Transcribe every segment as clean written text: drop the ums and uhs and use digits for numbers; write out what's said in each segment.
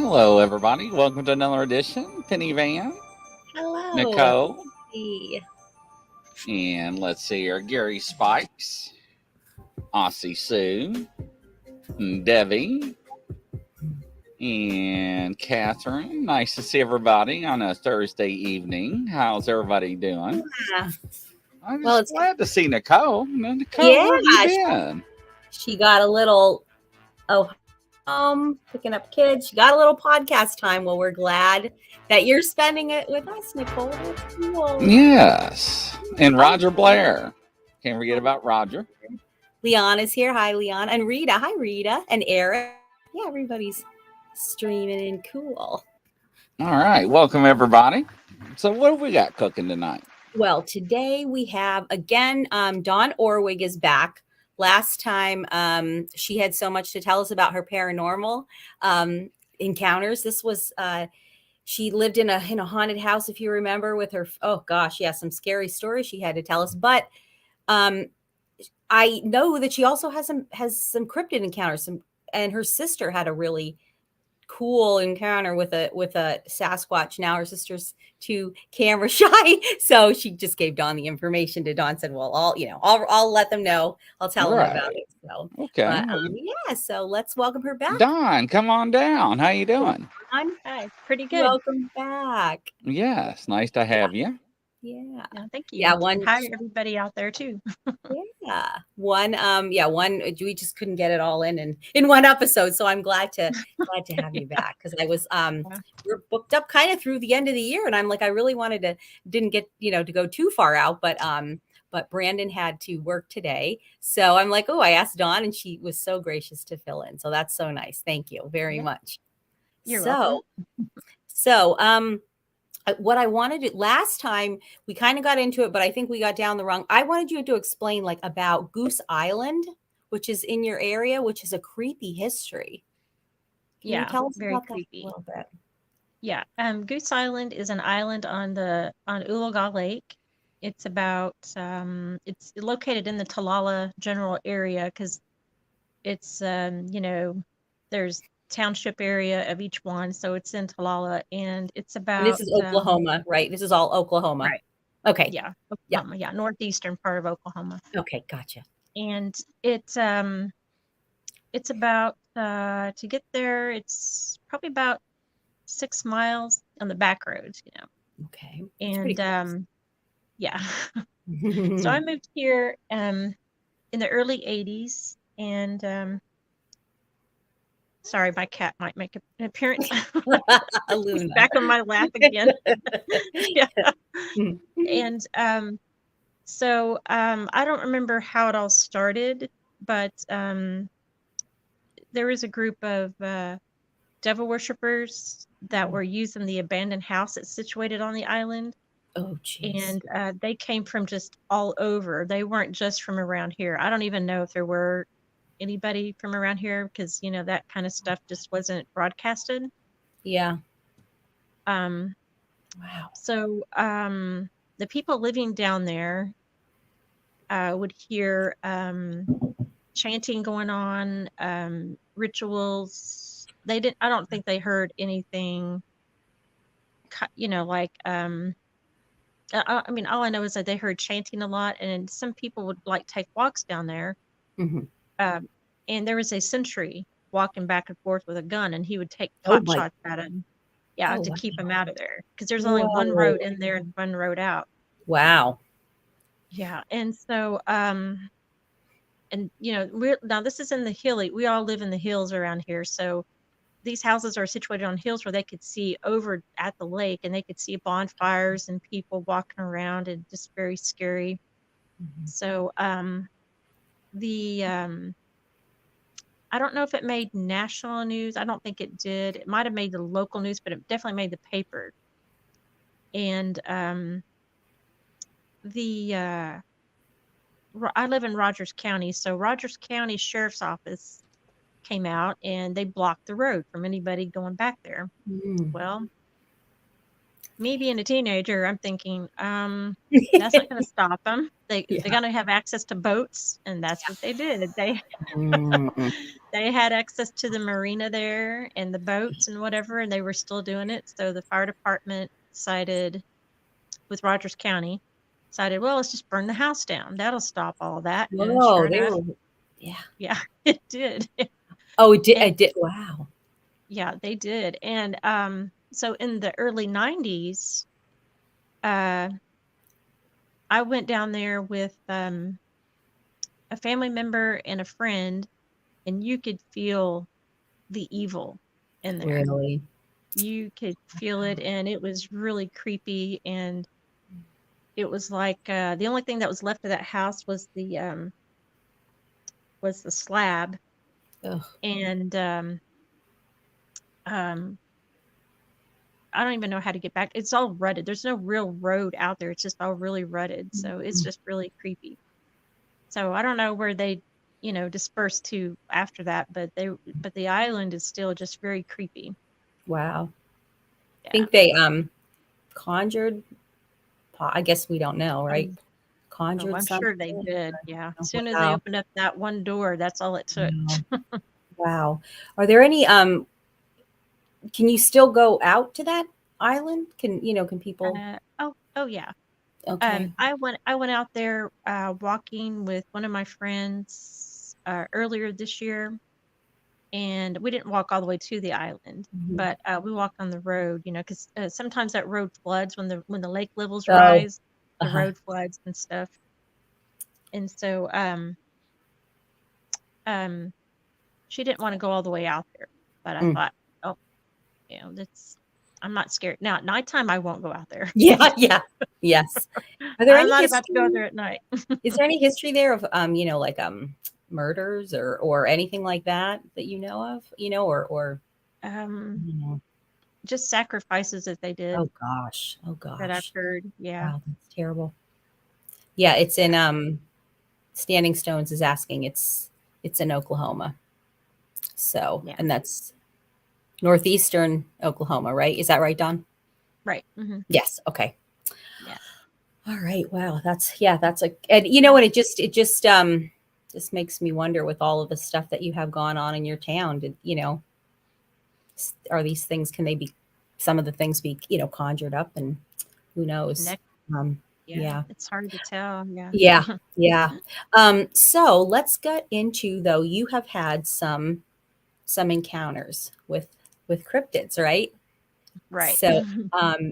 Hello, everybody. Welcome to another edition. Penny Van, Hello. Nicole, Hey. and let's see here. Gary Spikes, Aussie Sue, and Debbie, and Catherine. Nice to see everybody on a Thursday evening. How's everybody doing? Yeah. I'm just glad to see Nicole. Nicole, Yeah, where have you been? She got a little picking up kids. She got a little podcast time. Well, we're glad that you're spending it with us, Nicole. That's cool. Yes. And Roger Blair. Can't forget about Roger. Leon is here. Hi, Leon. And Rita. Hi, Rita. And Eric. Yeah, everybody's streaming and cool. All right. Welcome, everybody. So what have we got cooking tonight? Well, today we have, again, Dawn Orwig is back. Last time, she had so much to tell us about her paranormal encounters. This was, she lived in a haunted house, if you remember, with her. Oh gosh, yeah, some scary stories she had to tell us. But I know that she also has some cryptid encounters. And her sister had a really cool encounter with a Sasquatch. Now her sister's too camera shy, so she just gave Dawn the information. To Dawn said, "Well, I'll let them know. I'll tell them about Right. it." So, Okay. but yeah. So let's welcome her back. Don, come on down. How you doing? Dawn, Hi, pretty good. welcome back. Yes, nice to have you. Yeah. Yeah, thank you. Yeah. One. Hi, everybody out there too. Yeah. One. One. We just couldn't get it all in one episode, so I'm glad to have you back, because I was Yeah. we're booked up kind of through the end of the year, and I'm like, I really didn't get to go too far out, but Brandon had to work today, so I'm like, oh, I asked Dawn, and she was so gracious to fill in, so that's so nice. Thank you very much. You're welcome. So what I wanted to last time, we kind of got into it, but I think we got down the wrong. I wanted you to explain like about Goose Island, which is in your area, which is a creepy history. Can you tell us very about creepy. that a little bit? Yeah, Goose Island is an island on Ulaga Lake. It's about it's located in the Talala general area, because it's there's township area of each one, so it's in Talala, and it's about. And this is Oklahoma, right? This is all Oklahoma, right? Okay. Yeah, Oklahoma. Yeah, northeastern part of Oklahoma. Okay, gotcha. And it's about to get there, it's probably about 6 miles on the back roads, Okay. And yeah. So I moved here in the early 80s, and sorry, my cat might make an appearance. He's back on my lap again. Yeah. And so I don't remember how it all started, but there was a group of devil worshippers that were using the abandoned house that's situated on the island. Oh, geez. And they came from just all over. They weren't just from around here. I don't even know if there were anybody from around here, because that kind of stuff just wasn't broadcasted. Yeah. Wow. So the people living down there would hear chanting going on, rituals. I don't think they heard anything, like, I mean, all I know is that they heard chanting a lot, and some people would like take walks down there. And there was a sentry walking back and forth with a gun, and he would take pot shots at him. Yeah, to keep him out of there, because there's only one road in there and one road out. Wow. Yeah. And so and now this is in the hilly, we all live in the hills around here, so these houses are situated on hills where they could see over at the lake, and they could see bonfires and people walking around, and just very scary. So I don't know if it made national news. I don't think it did. It might have made the local news, but it definitely made the paper. And I live in Rogers County, so Rogers County Sheriff's Office came out, and they blocked the road from anybody going back there. Well, me being a teenager, I'm thinking, that's not going to stop them. They're going to have access to boats, and that's what they did. They had access to the marina there and the boats and whatever, and they were still doing it. So the fire department sided with Rogers County, decided, well, let's just burn the house down. That'll stop all that. Whoa, yeah, it did. Oh, it did. It did. Wow. Yeah, they did. And so in the early 90s, I went down there with a family member and a friend, and you could feel the evil in there. Really? You could feel it, and it was really creepy. And it was like the only thing that was left of that house was the slab. Ugh. And I don't even know how to get back. It's all rutted. There's no real road out there. It's just all really rutted. So it's just really creepy. So I don't know where they, dispersed to after that, but the island is still just very creepy. Wow. Yeah. I think they conjured. I guess we don't know, right? Conjured. I'm something. sure they did. Yeah. As soon as they opened up that one door, that's all it took. Wow. Are there any can you still go out to that island? Can people? Oh yeah. Okay. I went out there walking with one of my friends earlier this year, and we didn't walk all the way to the island, Mhm. but we walked on the road, because sometimes that road floods when the lake levels Oh, rise, the uh-huh. road floods and stuff. And so she didn't want to go all the way out there, but I Mm. thought, oh, that's I'm not scared. Now, at nighttime I won't go out there. Yeah, yeah, yes. Are there I'm any not about to go history? there at night. Is there any history there of like murders or anything like that you know of? Or Um, you know. just sacrifices that they did Oh gosh. Oh that I've gosh. heard. Yeah. Wow, that's terrible. Yeah, it's in Standing Stones is asking. It's in Oklahoma. So, Yeah. and that's northeastern Oklahoma, right? Is that right, Don? Right. Mm-hmm. Yes. Okay. Yeah. All right. Wow. That's and and it just makes me wonder with all of the stuff that you have gone on in your town, are these things, can they be, some of the things be, conjured up, and who knows? Next. Um, Yeah. yeah. It's hard to tell. Yeah. Yeah. Yeah. So let's get into, though, you have had some encounters with cryptids, right? Right. So,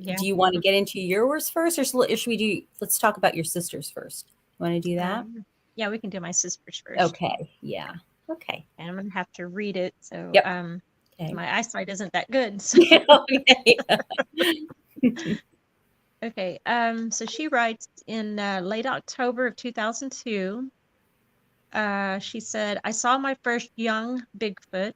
Yeah. do you want to get into yours first, or should we let's talk about your sisters first? You want to do that? Yeah, we can do my sisters first. Okay. Yeah. Okay. And I'm gonna have to read it. So Yep. Okay. my eyesight isn't that good. So. Okay. Okay. So she writes in late October of 2002. She said, I saw my first young Bigfoot,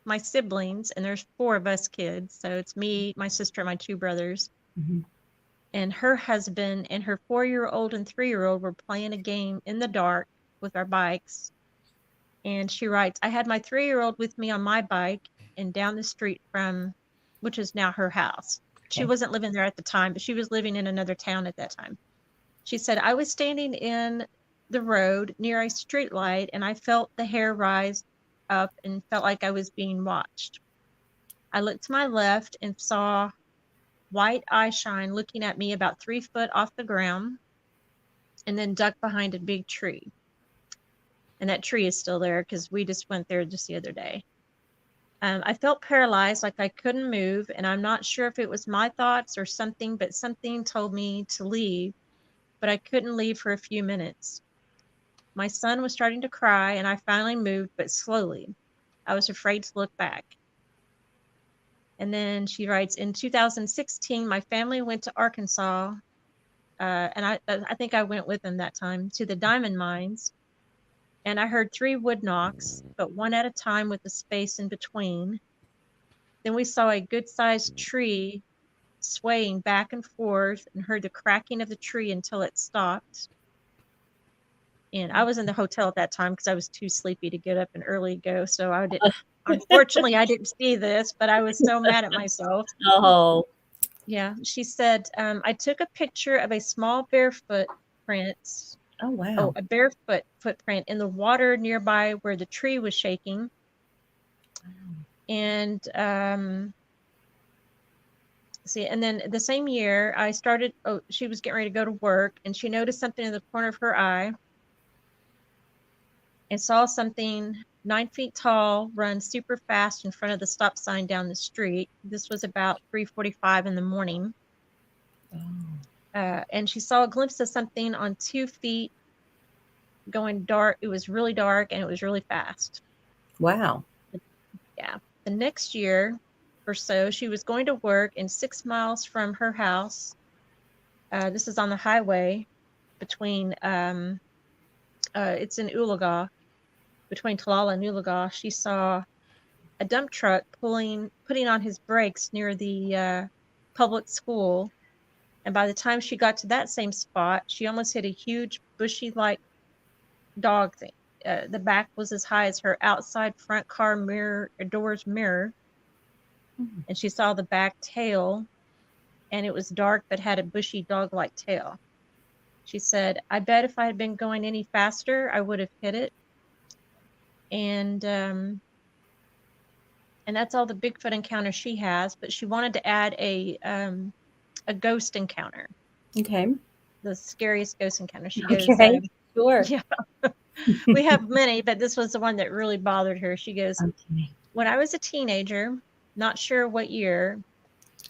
my siblings, and there's 4 of us kids. So it's me, my sister, and my 2 brothers. Mhm. And her husband and her 4-year-old and 3-year-old were playing a game in the dark with our bikes. And she writes, I had my 3-year-old with me on my bike and down the street from, which is now her house. She Okay. wasn't living there at the time, but she was living in another town at that time. She said, I was standing in the road near a street light, and I felt the hair rise up and felt like I was being watched. I looked to my left and saw white eye shine looking at me about 3 foot off the ground, and then ducked behind a big tree. And that tree is still there because we just went there just the other day. I felt paralyzed, like I couldn't move, and I'm not sure if it was my thoughts or something, but something told me to leave, but I couldn't leave for a few minutes. My son was starting to cry, and I finally moved, but slowly. I was afraid to look back. And then she writes, in 2016, my family went to Arkansas, and I think I went with them that time, to the diamond mines. And I heard 3 wood knocks, but one at a time with a space in between. Then we saw a good-sized tree swaying back and forth and heard the cracking of the tree until it stopped. And I was in the hotel at that time because I was too sleepy to get up and early go. So unfortunately, I didn't see this, but I was so mad at myself. Oh. Yeah. She said, I took a picture of a small barefoot print. Oh wow. Oh, a barefoot footprint in the water nearby where the tree was shaking. And see, and then the same year I started, she was getting ready to go to work, and she noticed something in the corner of her eye and saw something 9 feet tall run super fast in front of the stop sign down the street. This was about 3:45 in the morning. And she saw a glimpse of something on 2 feet going dark. It was really dark and it was really fast. Wow. Yeah. The next year or so, she was going to work, and 6 miles from her house, this is on the highway between, it's in Oologah, between Talala and Oologah, she saw a dump truck putting on his brakes near the public school. And by the time she got to that same spot, she almost hit a huge bushy-like dog thing. The back was as high as her outside front car door's mirror. And she saw the back tail, and it was dark but had a bushy dog-like tail. She said, I bet if I had been going any faster, I would have hit it. And and that's all the Bigfoot encounters she has. But she wanted to add a ghost encounter, Okay. the scariest ghost encounter. She goes, Okay. Sure. yeah, we have many, but this was the one that really bothered her. She goes, Okay. when I was a teenager, not sure what year,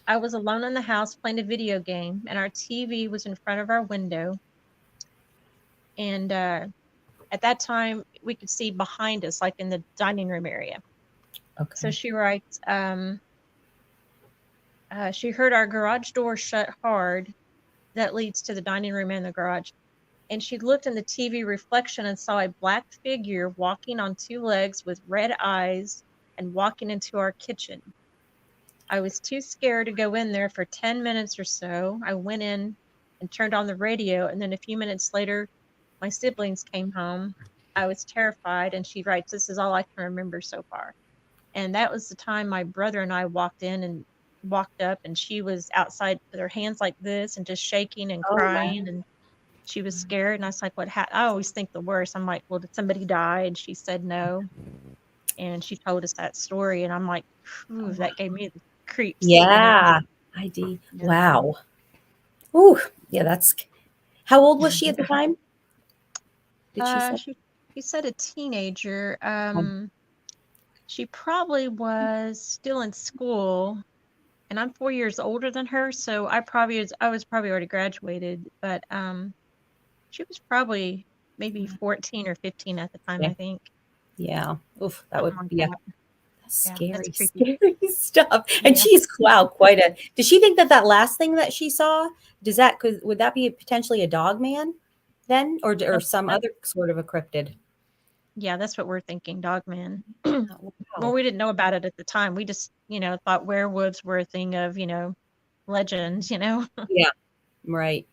I was alone in the house playing a video game, and our TV was in front of our window. And at that time, we could see behind us, like in the dining room area. Okay. So she writes, she heard our garage door shut hard. That leads to the dining room and the garage. And she looked in the TV reflection and saw a black figure walking on two legs with red eyes and walking into our kitchen. I was too scared to go in there for 10 minutes or so. I went in and turned on the radio, and then a few minutes later, my siblings came home. I was terrified, and she writes, this is all I can remember so far. And that was the time my brother and I walked in and walked up, and she was outside with her hands like this and just shaking and Oh, crying, wow. and she was scared. And I was like, what happened? I always think the worst. I'm like, well, did somebody die? And she said no. And she told us that story, and I'm like, Oh, that gave me the creeps. yeah. ID. Yeah. Wow. Ooh. Yeah, that's. How old was she at the time? Did she say? She said a teenager. She probably was still in school, and I'm 4 years older than her, so I was probably already graduated, but she was probably maybe 14 or 15 at the time, Yeah. I think. Yeah. Oof. That would Something be like that. that's Yeah, scary, that's creepy. scary stuff. And Yeah. she's wow, quite a. Does she think that last thing that she saw would that be potentially a dog man then, or some That- other sort of a cryptid? Yeah, that's what we're thinking, dogman. Oh, Well, wow. we didn't know about it at the time. We just, thought werewolves were a thing of, legends, Yeah. Right.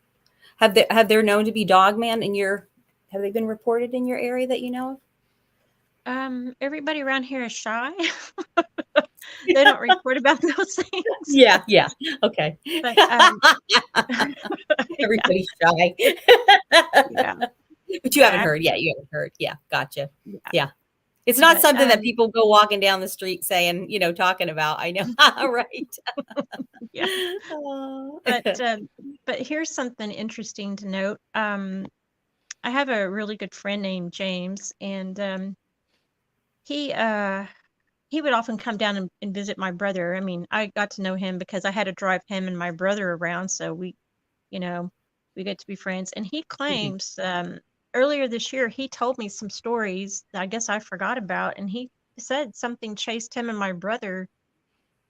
Have there known to be dogman in your? Have they been reported in your area that you know Everybody around here is shy. They don't report about those things. Yeah. Yeah. Okay. But Everybody's shy. yeah. But you haven't heard. Yeah, you haven't heard. Yeah, gotcha. Yeah. Yeah. It's not But, something that people go walking down the street saying, talking about. I know. Right. Yeah. Oh. But here's something interesting to note. I have a really good friend named James, and he would often come down and visit my brother. I mean, I got to know him because I had to drive him and my brother around, so we get to be friends. And he claims earlier this year he told me some stories that I guess I forgot about, and he said something chased him and my brother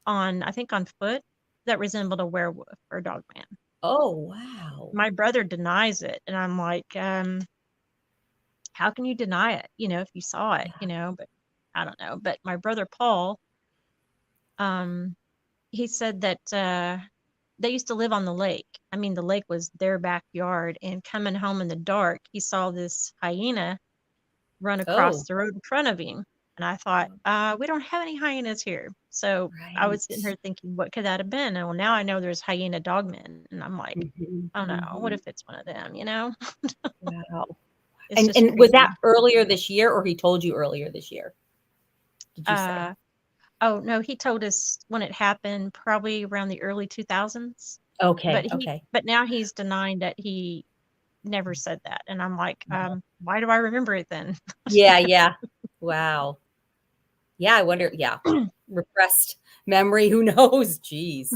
I think on foot that resembled a werewolf or a dog man. Oh, wow. My brother denies it, and I'm like, how can you deny it? If you saw it, but I don't know. But my brother Paul, he said that they used to live on the lake. I mean, the lake was their backyard, and coming home in the dark, he saw this hyena run across the road in front of him. And I thought, we don't have any hyenas here. So I was sitting here thinking, what could that have been? And well, now I know there's hyena dogmen. And I'm like, oh no, what if it's one of them, Wow. It's And was that earlier this year, or he told you earlier this year? Did you say? Oh no, he told us when it happened, probably around the early 2000s. Okay. But now he's denying that he never said that. And I'm like, why do I remember it then? Yeah. Yeah. Wow. Yeah. I wonder. Yeah. Repressed memory. Who knows? Jeez.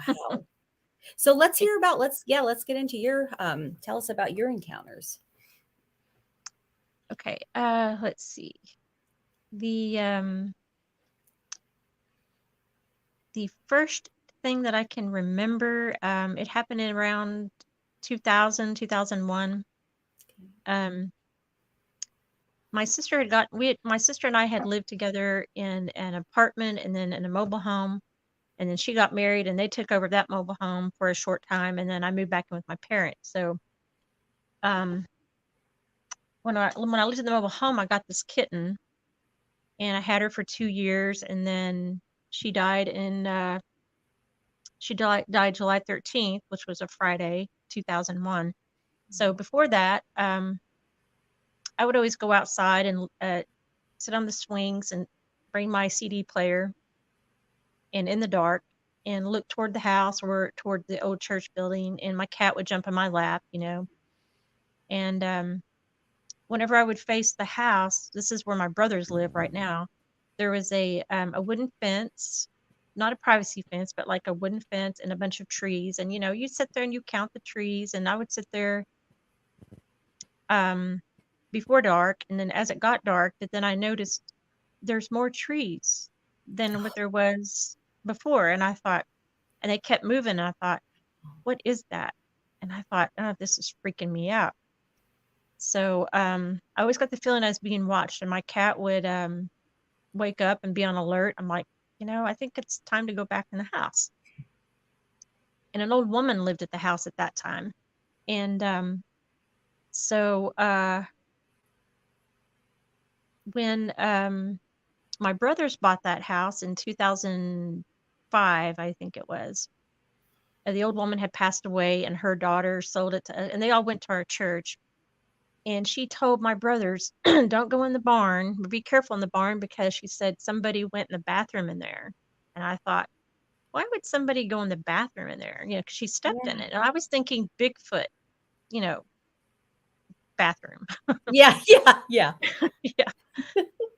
Wow. So let's hear about, let's get into your, tell us about your encounters. Okay. Let's see. The first thing that I can remember, it happened in around 2000, 2001. My sister my sister and I had lived together in an apartment and then in a mobile home, and then she got married and they took over that mobile home for a short time, and then I moved back in with my parents. So when I lived in the mobile home, I got this kitten, and I had her for 2 years, and then she died died July 13th, which was a Friday, 2001. So before that, I would always go outside and sit on the swings and bring my CD player and in the dark and look toward the house or toward the old church building, and my cat would jump in my lap, and whenever I would face the house, this is where my brothers live right now. There was a wooden fence, not a privacy fence, but like a wooden fence and a bunch of trees. And you sit there and you count the trees, and I would sit there before dark, and then as it got dark, but then I noticed there's more trees than what there was before, and I thought, and they kept moving, and I thought, what is that? And I thought, oh, this is freaking me out. So I always got the feeling I was being watched, and my cat would wake up and be on alert. I'm like, I think it's time to go back in the house. And an old woman lived at the house at that time. And so when my brothers bought that house in 2005, I think it was, the old woman had passed away, and her daughter sold it to, and they all went to our church. And she told my brothers, don't go in the barn, be careful in the barn, because she said somebody went in the bathroom in there. And I thought, why would somebody go in the bathroom in there? Because she stepped in it. And I was thinking Bigfoot, bathroom. Yeah. Yeah.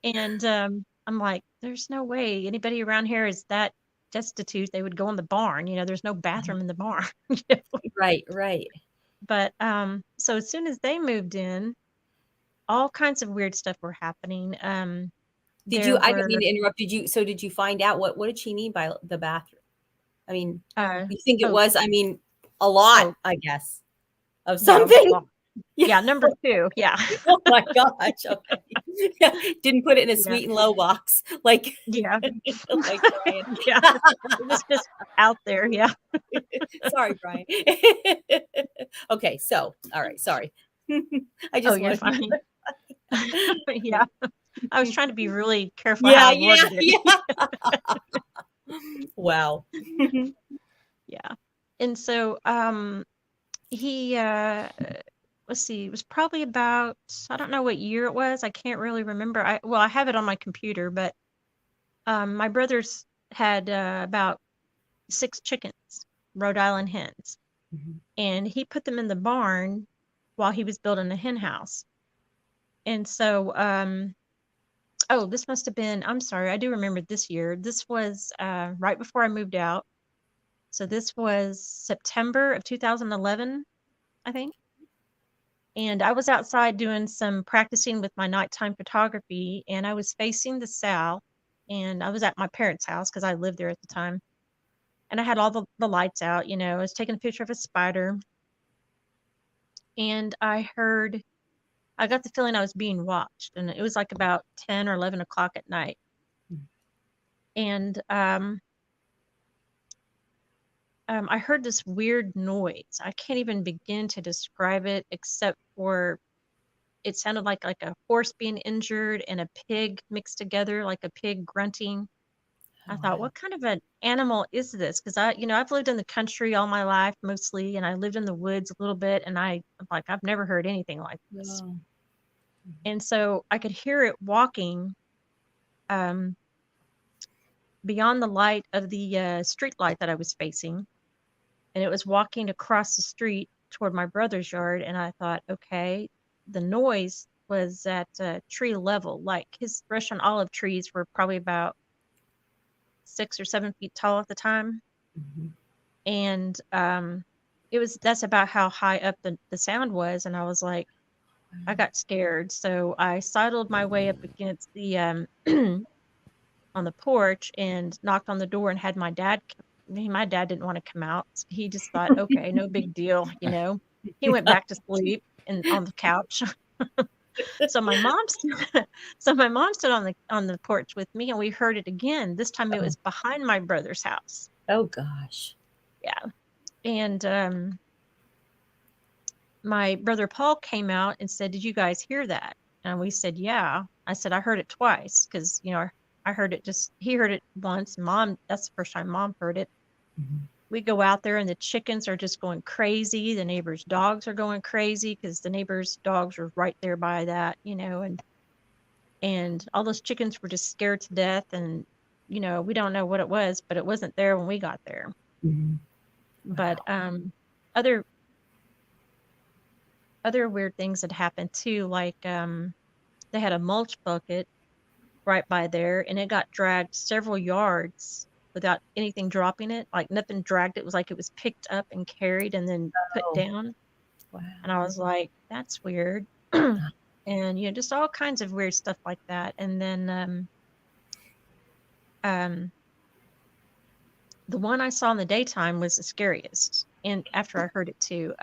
And I'm like, there's no way anybody around here is that destitute. They would go in the barn. There's no bathroom in the barn. Right. But so as soon as they moved in, all kinds of weird stuff were happening. I didn't mean to interrupt. Did you find out what did she mean by the bathroom? I mean, you think it was, a lot, I guess, of something. Yeah, number 2. Yeah. Oh my gosh. Okay. Yeah. Didn't put it in a sweet and low box. Like, yeah. Like Brian. Yeah. It was just out there. Yeah. Sorry, Brian. Okay. So, all right. Sorry. I just you're fine. Yeah. I was trying to be really careful. Yeah. Wow. Yeah. And so he let's see, it was probably about, I don't know what year it was. I can't really remember. I have it on my computer, but my brothers had about 6 chickens, Rhode Island hens. Mm-hmm. And he put them in the barn while he was building a hen house. And so, this must have been, I'm sorry, I do remember this year. This was right before I moved out. So this was September of 2011, I think. And I was outside doing some practicing with my nighttime photography, and I was facing the south, and I was at my parents' house because I lived there at the time. And I had all the lights out, I was taking a picture of a spider. And I got the feeling I was being watched, and it was like about 10 or 11 o'clock at night. And I heard this weird noise. I can't even begin to describe it, except for it sounded like a horse being injured and a pig mixed together, like a pig grunting. I thought, what kind of an animal is this? Because I've lived in the country all my life mostly, and I lived in the woods a little bit, and I've never heard anything like this. Wow. And so I could hear it walking beyond the light of the street light that I was facing. And it was walking across the street toward my brother's yard. And I thought, okay, the noise was at tree level. Like his Russian olive trees were probably about 6 or 7 feet tall at the time. Mm-hmm. And that's about how high up the sound was. And I was like, I got scared. So I sidled my way up against the on the porch and knocked on the door and had my dad. My dad didn't want to come out. He just thought, okay, no big deal. He went back to sleep on the couch. So my mom stood on the porch with me, and we heard it again. This time it was behind my brother's house. Oh gosh. Yeah. And my brother Paul came out and said, "Did you guys hear that?" And we said, "Yeah." I said, "I heard it twice," because I heard it he heard it once. Mom, that's the first time Mom heard it. Mm-hmm. We go out there and the chickens are just going crazy. The neighbors' dogs are going crazy because the neighbors' dogs were right there by that, and all those chickens were just scared to death. And we don't know what it was, but it wasn't there when we got there. Mhm. But other weird things had happened too, like they had a mulch bucket right by there, and it got dragged several yards without anything dropping it. Like nothing dragged it. It was like it was picked up and carried and then put Oh, down. wow. And I was like, that's weird. And just all kinds of weird stuff like that. And then the one I saw in the daytime was the scariest. And after I heard it too.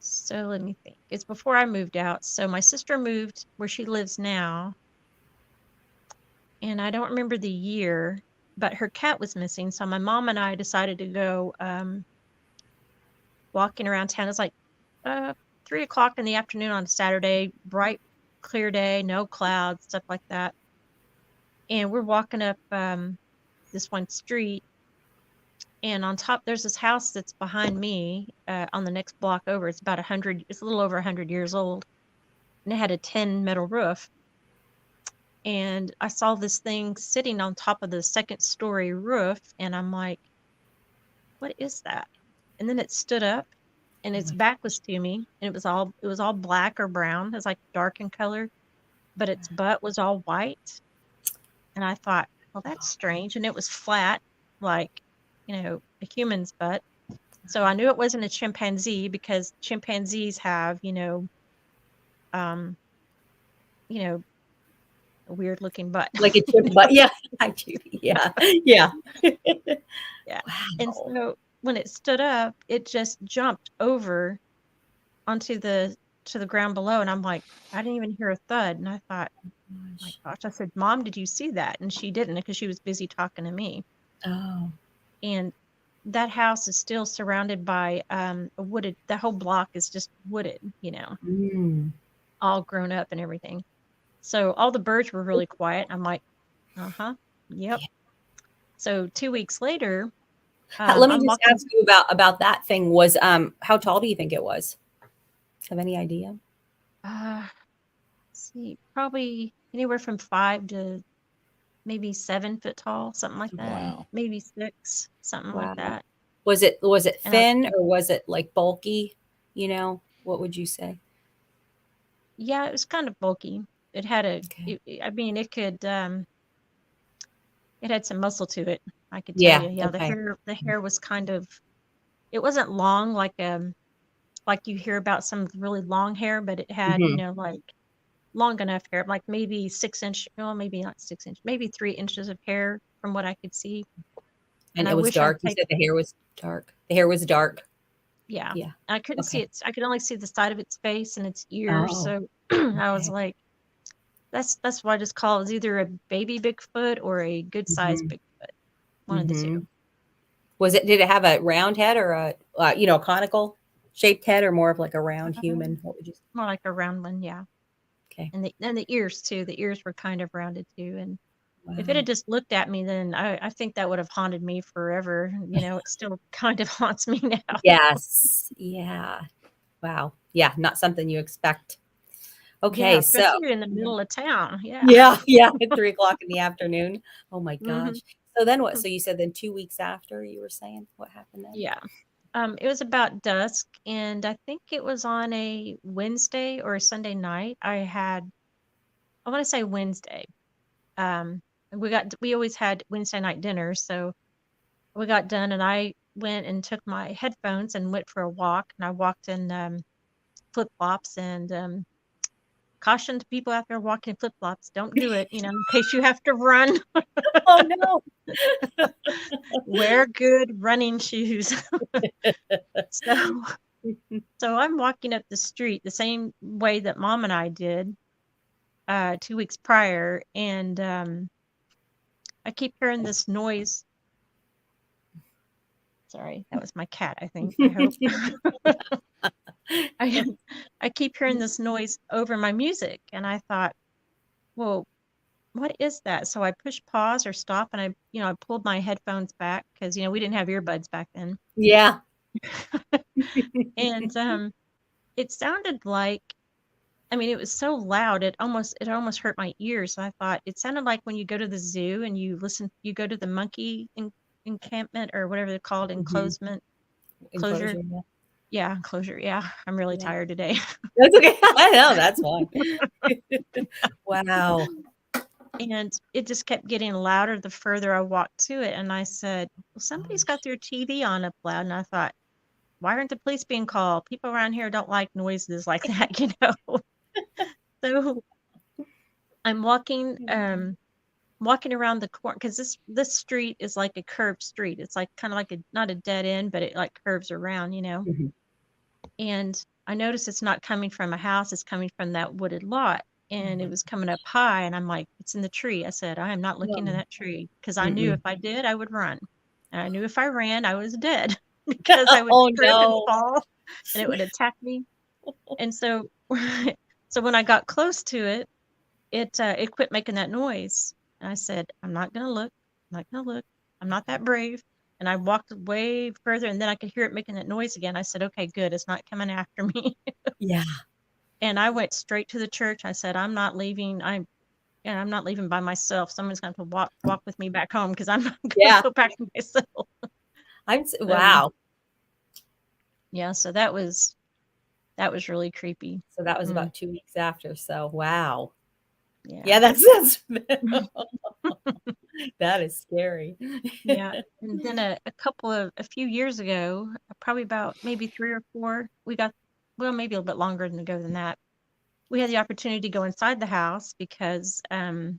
So let me think. It's before I moved out. So my sister moved where she lives now. And I don't remember the year, but her cat was missing. So my mom and I decided to go walking around town. It's like 3 o'clock in the afternoon on a Saturday, bright, clear day, no clouds, stuff like that. And we're walking up this one street, and on top there's this house that's behind me on the next block over. It's about 100. It's a little over 100 years old, and it had a tin metal roof. And I saw this thing sitting on top of the second story roof, and I'm like, what is that? And then it stood up, and its back was to me, and it was all black or brown. It was like dark in color, but its butt was all white. And I thought, well, that's strange. And it was flat, like, a human's butt. So I knew it wasn't a chimpanzee, because chimpanzees have, a weird looking butt. Like a chimp butt. Yeah. I do. Yeah. Yeah. Yeah. Wow. And so when it stood up, it just jumped over onto the ground below. And I'm like, I didn't even hear a thud. And I thought, my gosh, I said, Mom, did you see that? And she didn't, because she was busy talking to me. Oh. And that house is still surrounded by the whole block is just wooded, all grown up and everything. So all the birds were really quiet. I'm like, yep. Yeah. So 2 weeks later, Let me just ask you about that thing. Was how tall do you think it was? Have any idea? Let's see, probably anywhere from 5 to maybe 7 foot tall, something like that. Wow. Maybe 6, something like that. Was it And thin or was it like bulky? What would you say? Yeah, it was kind of bulky. It had Okay. it could it had some muscle to it, I could Yeah. tell you. Yeah, Okay. the hair was kind of, it wasn't long like you hear about some really long hair, but it had, Mhm. like long enough hair, like maybe 6 inch, well, maybe not 6 inch, maybe 3 inches of hair from what I could see. And I it was wish I'd dark. You said the hair was dark. The hair was dark. Yeah. Yeah. I couldn't see Okay. it. I could only see the side of its face and its ears. Oh. So I was Okay. like, that's why I just call it was either a baby Bigfoot or a good sized Mhm. Bigfoot. One of the two. Did it have a round head or a conical shaped head, or more of like a round human? What would you say? More like a round one, yeah. Okay. And the ears too. The ears were kind of rounded too. And if it Wow. had just looked at me, then I think that would have haunted me forever. It still kind of haunts me now. Yes. Yeah. Wow. Yeah. Not something you expect. Okay. Yeah, So especially in the middle of town. Yeah. yeah. At 3 o'clock in the afternoon. Oh my Mhm. gosh. So then what? So you said then 2 weeks after, you were saying what happened then? Yeah. It was about dusk, and I think it was on a Wednesday or a Sunday night. I want to say Wednesday. We always had Wednesday night dinner, so we got done, and I went and took my headphones and went for a walk, and I walked in flip-flops, and caution to people out there walking in flip-flops, don't do it, in case you have to run. Oh no. Wear good running shoes. So I'm walking up the street the same way that Mom and I did 2 weeks prior, and I keep hearing this noise. Sorry, that was my cat, I think. I hope. I keep hearing this noise over my music, and I thought, well, what is that? So I pushed pause or stop, and I pulled my headphones back because we didn't have earbuds back then, Yeah. and it sounded like I mean, it was so loud, it almost hurt my ears. And I thought it sounded like when you go to the zoo and you go to the monkey encampment or whatever they're called, Mhm. closure. Enclosure, yeah. Yeah, enclosure. Yeah, I'm really Yeah. tired today. That's okay. I know, that's fine. Wow. And it just kept getting louder the further I walked to it. And I said, well, somebody's got their TV on up loud. And I thought, why aren't the police being called? People around here don't like noises like that, you know? So I'm walking around the corner because this street is like a curved street. It's like kind of like not a dead end, but it like curves around, you know? Mhm. And I noticed it's not coming from a house, it's coming from that wooded lot. And it Mhm. was coming up high, and I'm like, it's in the tree. I said, I am not looking in No. that tree because I knew if Mm-mm. I did, I would run. And I knew if I ran, I was dead because I would Oh, trip and no. fall and it would attack me. And so, so when I got close to it, it quit making that noise. And I said, I'm not gonna look. I'm not gonna look. I'm not that brave. And I walked way further, and then I could hear it making that noise again. I said, okay, good. It's not coming after me. Yeah. And I went straight to the church. I said, I'm not leaving. I'm not leaving by myself. Someone's going to walk with me back home because I'm not going to Yeah. go back to myself. So, Wow. yeah, so that was really creepy. So that was Mm, about 2 weeks after, so wow. yeah. Yeah, that's that is scary. Yeah. And then a few years ago, probably about maybe 3 or 4, maybe a little bit longer ago than that. We had the opportunity to go inside the house because a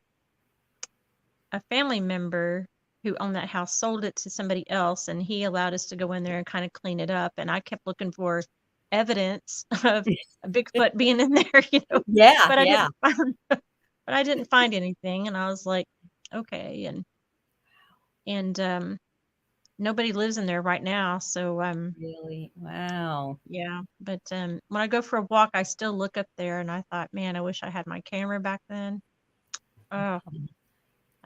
family member who owned that house sold it to somebody else, and he allowed us to go in there and kind of clean it up. And I kept looking for evidence of a Bigfoot being in there, you know, Yeah, but yeah. I didn't find anything. And I was like, okay. And nobody lives in there right now. So, Really? Wow. yeah, but when I go for a walk, I still look up there and I thought, man, I wish I had my camera back then. Oh, I mean,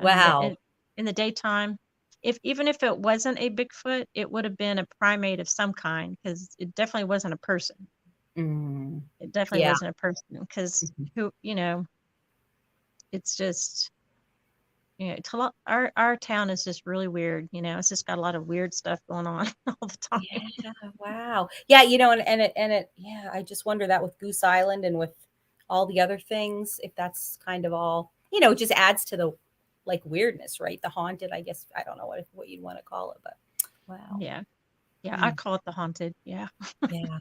Wow. in the daytime, even if it wasn't a Bigfoot, it would have been a primate of some kind because it definitely wasn't a person. Mm, It definitely yeah. wasn't a person because Mhm. you know, it's just, you know, our town is just really weird. You know, it's just got a lot of weird stuff going on all the time. Yeah, wow. Yeah, and it yeah, I just wonder that with Goose Island and with all the other things, if that's kind of all, it just adds to the like weirdness, right? The haunted, I guess, I don't know what you'd want to call it, but wow. Yeah, yeah, I Mm, call it the haunted. Yeah. yeah.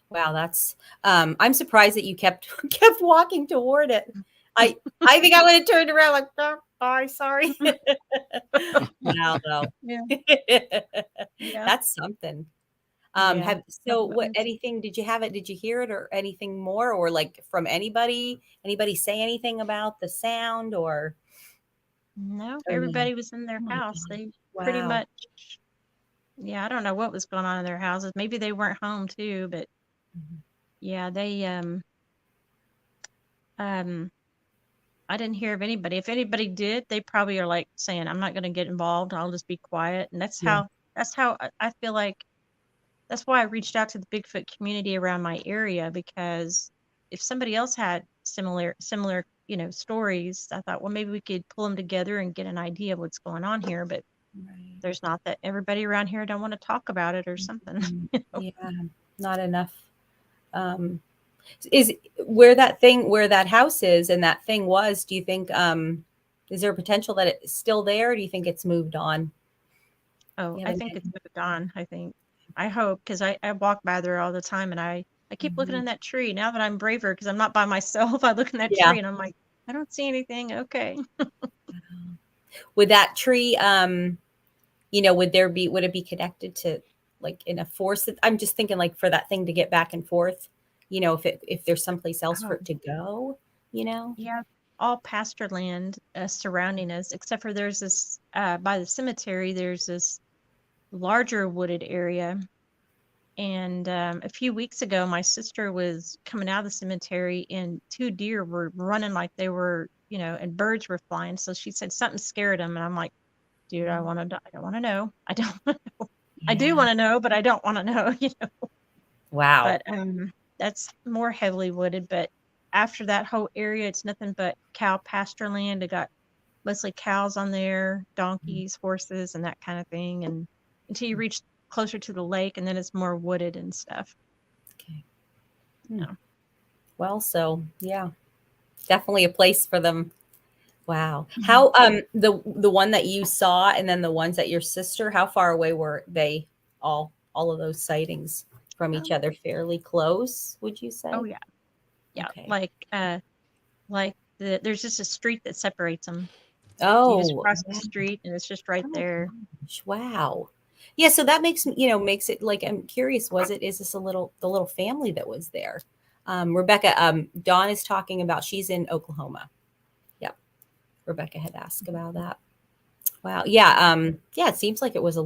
Wow, that's I'm surprised that you kept kept walking toward it. I think I would have turned around like, oh, bye, sorry. Wow, though. Yeah. Yeah. That's something. Yeah. Have That so what was. anything did you have it? Did you hear it or anything more or like from anybody? Anybody say anything about the sound No, or no? everybody was in Oh their my house. God. They pretty Wow. much, yeah, I don't know what was going on in their houses. Maybe they weren't home too, but Mhm. yeah, they um I didn't hear of anybody. If anybody did, they probably are like saying, I'm not gonna get involved. I'll just be quiet. And Yeah. that's how I feel like that's why I reached out to the Bigfoot community around my area because if somebody else had similar, you know, stories, I thought, well, maybe we could pull them together and get an idea of what's going on here. But Right. there's not that everybody around here don't want to talk about it or something. Mhm. You know? Yeah, not enough. Um, is where that house is and that thing was, do you think is there a potential that it's still there? Or do you think it's moved on? Oh, You I have think any it's moved on. I think. I hope because I walk by there all the time and I keep looking Mhm. in that tree. Now that I'm braver because I'm not by myself, I look in that Yeah. tree and I'm like, I don't see anything. Okay. Would that tree would it be connected to like in a force that I'm just thinking like for that thing to get back and forth, if there's someplace else for Oh, it to go, you know? yeah. All pasture land surrounding us, except for there's this by the cemetery. There's this larger wooded area. And a few weeks ago, my sister was coming out of the cemetery, and 2 deer were running like they were, you know, and birds were flying. So she said something scared them, and I'm like, dude, I want to. I don't want to know. I don't. I do Yeah. want to know, but I don't want to know. You know. Wow. But that's more heavily wooded. But after that whole area, it's nothing but cow pasture land. They got mostly cows on there, donkeys, horses, and that kind of thing. And until you reach closer to the lake, and then it's more wooded and stuff. Okay. Yeah. Well, so yeah, definitely a place for them. Wow. How the one that you saw and then the ones that your sister, how far away were they all of those sightings from each other? Fairly close, would you say? Oh yeah. Yeah. Okay. Like there's just a street that separates them. Oh, You just cross the yeah. street and it's just right Oh, there. gosh. Wow. Yeah, so that makes it like, I'm curious, is this the little family that was there? Rebecca, Dawn is talking about, she's in Oklahoma. Yep. Rebecca had asked about that. Wow. Yeah. Yeah, it seems like it was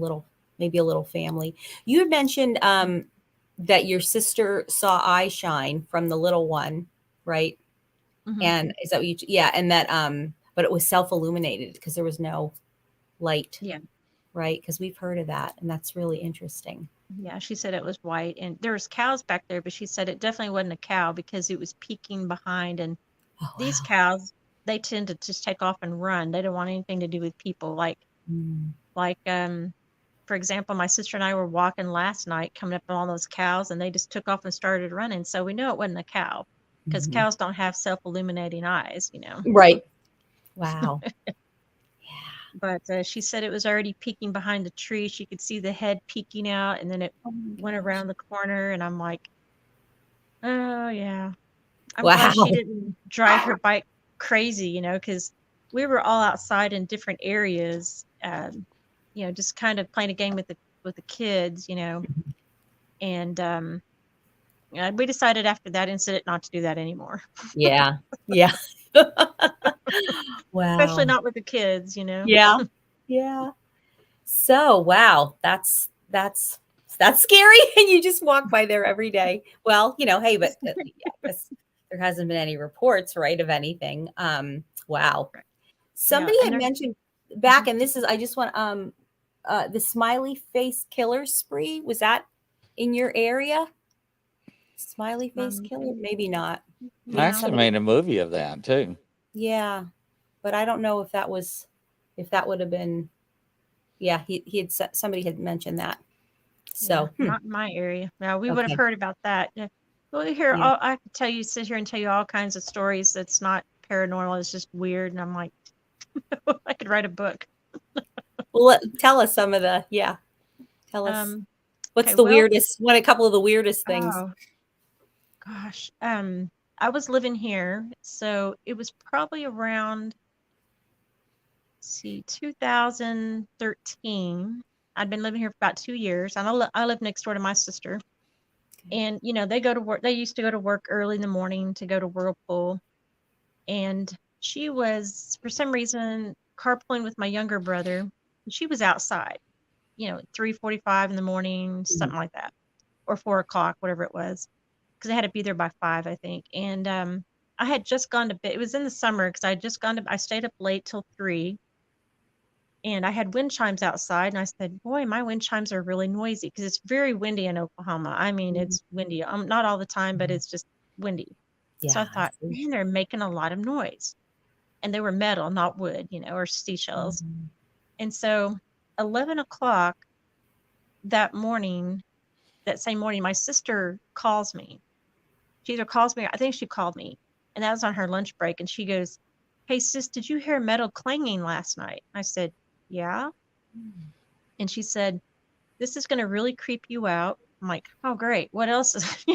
maybe a little family. You had mentioned that your sister saw eye shine from the little one, right? Mhm. And is that what yeah, and that but it was self-illuminated because there was no light. Yeah. Right? Because we've heard of that, and that's really interesting. Yeah, she said it was white, and there was cows back there, but she said it definitely wasn't a cow because it was peeking behind. And Oh, these wow. cows, they tend to just take off and run. They don't want anything to do with people. Like, for example, my sister and I were walking last night, coming up on all those cows, and they just took off and started running. So we know it wasn't a cow because cows don't have self-illuminating eyes, Right. Wow. But she said it was already peeking behind the tree. She could see the head peeking out, and then it went around the corner. And I'm like, oh, yeah. I'm glad she didn't drive her bike crazy, because we were all outside in different areas, just kind of playing a game with the kids, and we decided after that incident not to do that anymore. Yeah. Yeah. Wow. Especially not with the kids, Yeah. Yeah. So, wow, that's scary. And you just walk by there every day. Well, hey, but yeah, there hasn't been any reports, right, of anything. Wow. Somebody had mentioned back, and this is, I just want the smiley face killer spree. Was that in your area? Smiley face killer? Maybe not. I actually made a movie of that too. Yeah, but I don't know if that would have been. Yeah, he had somebody had mentioned that. So not in my area. Now we would have heard about that. Well, I could sit here and tell you all kinds of stories that's not paranormal. It's just weird, and I'm like, I could write a book. Well, tell us some of the Tell us what's the weirdest. What a couple of the weirdest things. Oh, gosh, I was living here, so it was probably around. 2013. I'd been living here for about 2 years. And I live next door to my sister. And, they go to work. They used to go to work early in the morning to go to Whirlpool. And she was, for some reason, carpooling with my younger brother. She was outside, 3:45 in the morning, something like that, or 4 o'clock, whatever it was, because I had to be there by 5, I think. And I had just gone to bed. It was in the summer because I stayed up late till 3. And I had wind chimes outside, and I said, boy, my wind chimes are really noisy because it's very windy in Oklahoma. I mean, it's windy. Not all the time, but it's just windy. Yeah, so I thought, man, they're making a lot of noise. And they were metal, not wood, or seashells. And so 11 o'clock that same morning, my sister calls me. She either calls me, I think she called me, and that was on her lunch break. And she goes, hey, sis, did you hear metal clanging last night? I said, yeah. And she said, this is going to really creep you out. I'm like, oh, great. What else is,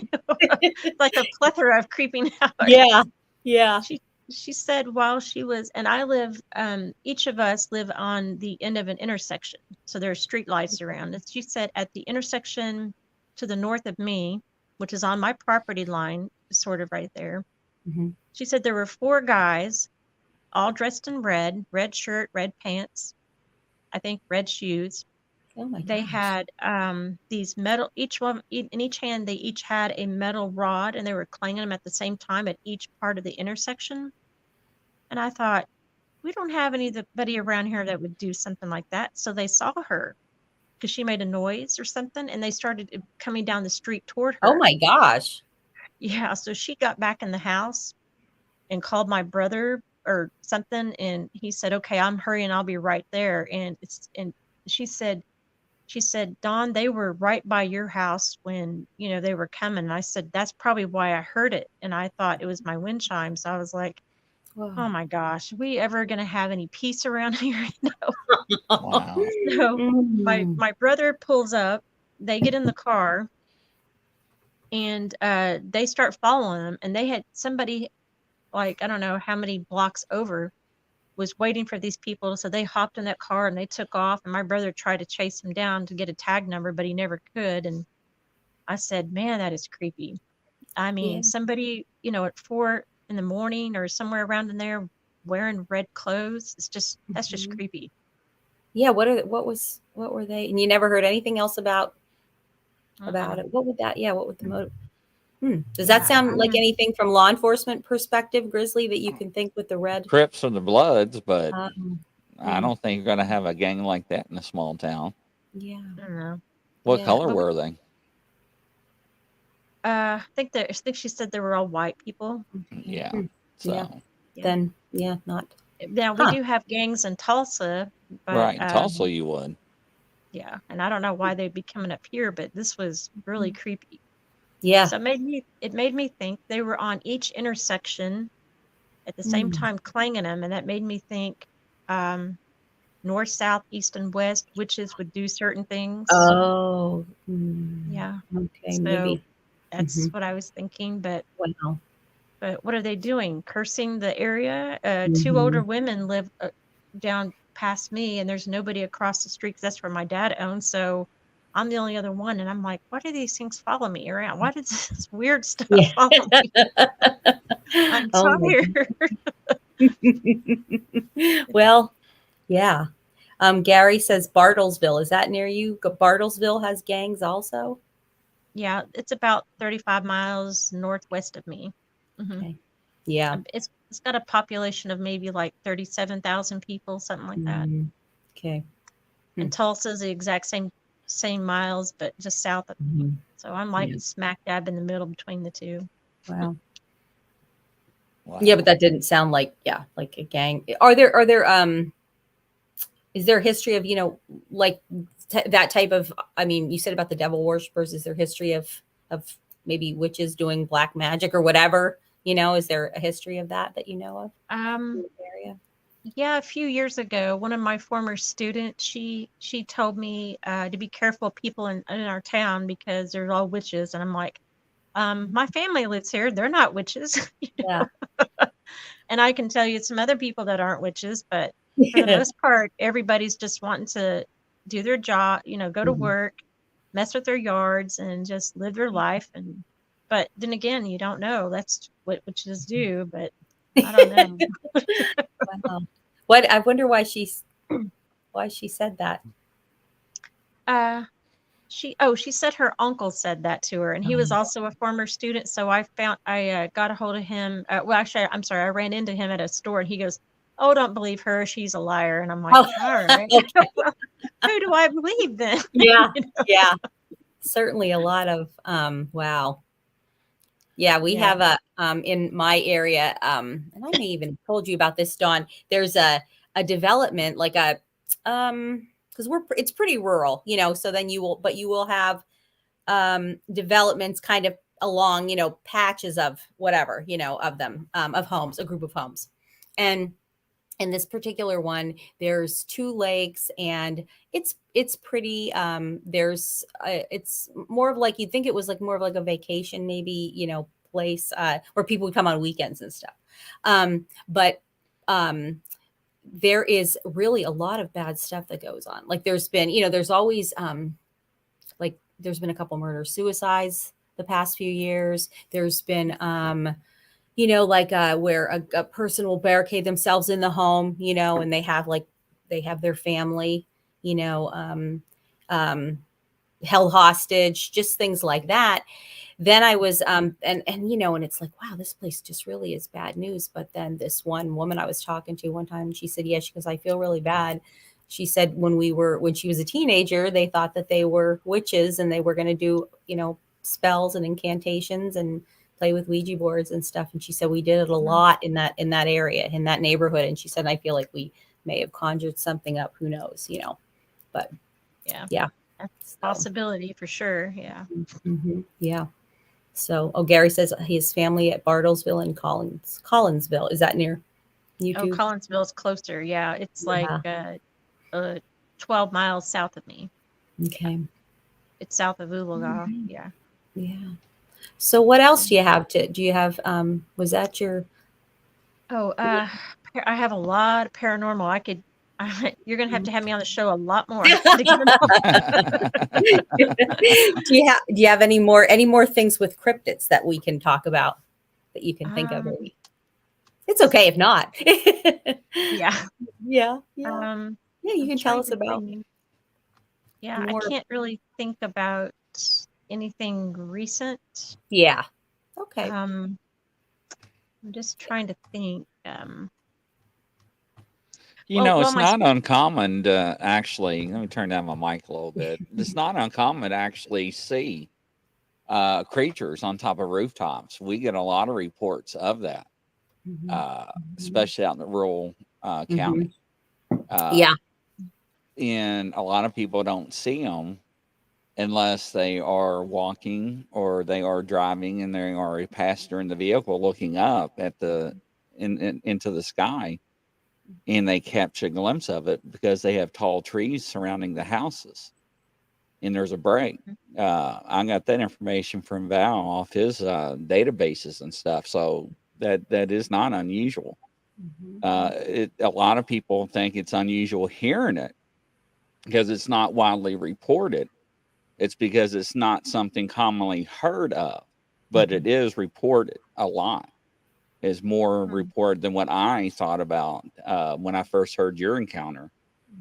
like a plethora of creeping out. Yeah. Yeah. She said while she was, and I live, each of us live on the end of an intersection. So there are street lights around. And she said at the intersection to the north of me, which is on my property line, sort of right there. She said there were 4 guys all dressed in red shirt, red pants, I think red shoes. Oh my gosh. They had these metal, in each hand, they each had a metal rod, and they were clanging them at the same time at each part of the intersection. And I thought, we don't have anybody around here that would do something like that. So they saw her because she made a noise or something, and they started coming down the street toward her. Oh my gosh. Yeah. So she got back in the house, and called my brother or something, and he said, okay, I'm hurrying, I'll be right there. And she said, Dawn, they were right by your house when, they were coming. And I said, that's probably why I heard it. And I thought it was my wind chime. So I was like, Wow. oh my gosh, we ever going to have any peace around here? Wow. So Mm. my brother pulls up, they get in the car, and they start following them. And they had somebody, like, I don't know how many blocks over, was waiting for these people. So they hopped in that car and they took off. And my brother tried to chase him down to get a tag number, but he never could. And I said, man, that is creepy. I mean, Yeah. somebody, at 4 a.m. or somewhere around in there wearing red clothes. That's just Mhm. creepy. Yeah. What were they? And you never heard anything else about it? What would that? Yeah. What would the motive? Does that sound like anything from law enforcement perspective, Grizzly, that you can think with the red? Crips and the Bloods, but I hmm. don't think you're going to have a gang like that in a small town. Yeah. I don't know. What Yeah. color But were they? I think she said they were all white people. Yeah. Hmm. So. Yeah. Yeah. Then, yeah, not. Now we do have gangs in Tulsa, but Right. In Tulsa, you would. yeah, and I don't know why they'd be coming up here, but this was really creepy. Yeah. So it made me think they were on each intersection at the same time clanging them, and that made me think north, south, east, and west witches would do certain things. Oh. Yeah. Okay. So Maybe. that's what I was thinking, but Wow. what are they doing? Cursing the area? 2 older women live down past me, and there's nobody across the street 'cause that's where my dad owns. So I'm the only other one, and I'm like, why do these things follow me around? Why does this weird stuff Yeah. follow me? I'm Oh my tired. Well, yeah. Gary says Bartlesville. Is that near you? Bartlesville has gangs also? Yeah, it's about 35 miles northwest of me. Okay. Yeah. It's got a population of maybe like 37,000 people, something like that. Okay. And Tulsa's the exact same miles, but just south of me. So I'm like smack dab in the middle between the two. Wow. Wow. Yeah, but that didn't sound like a gang. Is there a history of, like that type of, I mean, you said about the devil worshippers, is there history of maybe witches doing black magic or whatever? Is there a history of that you know of in the area? Yeah, a few years ago, one of my former students, she told me to be careful of people in our town because they're all witches. And I'm like, my family lives here. They're not witches. Yeah. And I can tell you some other people that aren't witches, but for the most part, everybody's just wanting to do their job, go to work, mess with their yards, and just live their life. But then again, you don't know. That's what witches do, but I don't know. Wow. What, I wonder why she said that. She said her uncle said that to her, and he was also a former student. So I got a hold of him. Well, actually, I'm sorry, I ran into him at a store, and he goes, "Oh, don't believe her. She's a liar." And I'm like, all right. Well, who do I believe then? Yeah. Yeah. Certainly a lot of, wow. Yeah, we have in my area, and I may even have told you about this, Dawn. There's a development, like because it's pretty rural, so then you will have developments kind of along, patches of whatever, of them, of homes, a group of homes. And in this particular one, there's 2 lakes, and it's pretty, there's it's more of like, you'd think it was like more of like a vacation, maybe, place where people would come on weekends and stuff. But there is really a lot of bad stuff that goes on. Like there's been, there's always like there's been a couple murder suicides the past few years. There's been like where a person will barricade themselves in the home, and they have their family, held hostage, just things like that. Then I was, and it's like, wow, this place just really is bad news. But then this one woman I was talking to one time, she said, she goes, I feel really bad. She said when she was a teenager, they thought that they were witches and they were going to do, spells and incantations and play with Ouija boards and stuff. And she said we did it a lot in that area, in that neighborhood. And she said, I feel like we may have conjured something up. Who knows, but yeah, that's a possibility for sure. Yeah. Yeah. So, Gary says his family at Bartlesville and Collinsville. Is that near you too? Oh, Collinsville is closer. Yeah. It's like 12 miles south of me. Okay. It's south of Oologah. Yeah. Yeah. So what else do you have was that your? Oh, I have a lot of paranormal. You're going to have me on the show a lot more. Do you have any more things with cryptids that we can talk about that you can think of? It's okay if not. Yeah. Yeah. You can tell us about. Yeah, I can't really think about anything recent. Yeah. Okay. I'm just trying to think. It's not uncommon to actually, let me turn down my mic a little bit. It's not uncommon to actually see creatures on top of rooftops. We get a lot of reports of that, especially out in the rural counties. And a lot of people don't see them unless they are walking or they are driving and they are a passenger in the vehicle looking up at into the sky. And they capture a glimpse of it because they have tall trees surrounding the houses. And there's a break. I got that information from Val off his databases and stuff. So that is not unusual. A lot of people think it's unusual hearing it because it's not widely reported. It's because it's not something commonly heard of, but it is reported a lot. Is more reported than what I thought about when I first heard your encounter.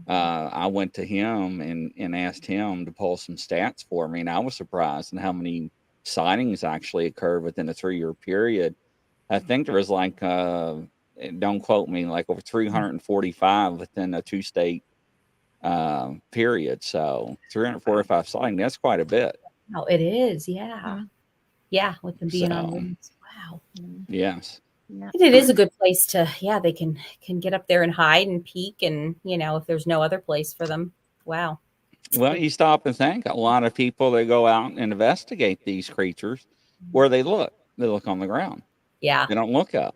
I went to him and asked him to pull some stats for me, and I was surprised in how many sightings actually occurred within a 3-year period. I think there was like, don't quote me, like over 345 within a 2-state period. So 345 sightings, that's quite a bit. Oh, it is. Yeah. Yeah. With them being on roofs. Wow. Yes. Yeah. It is a good place to, they can get up there and hide and peek and, if there's no other place for them. Wow. Well, you stop and think. A lot of people, they go out and investigate these creatures where they look. They look on the ground. Yeah. They don't look up.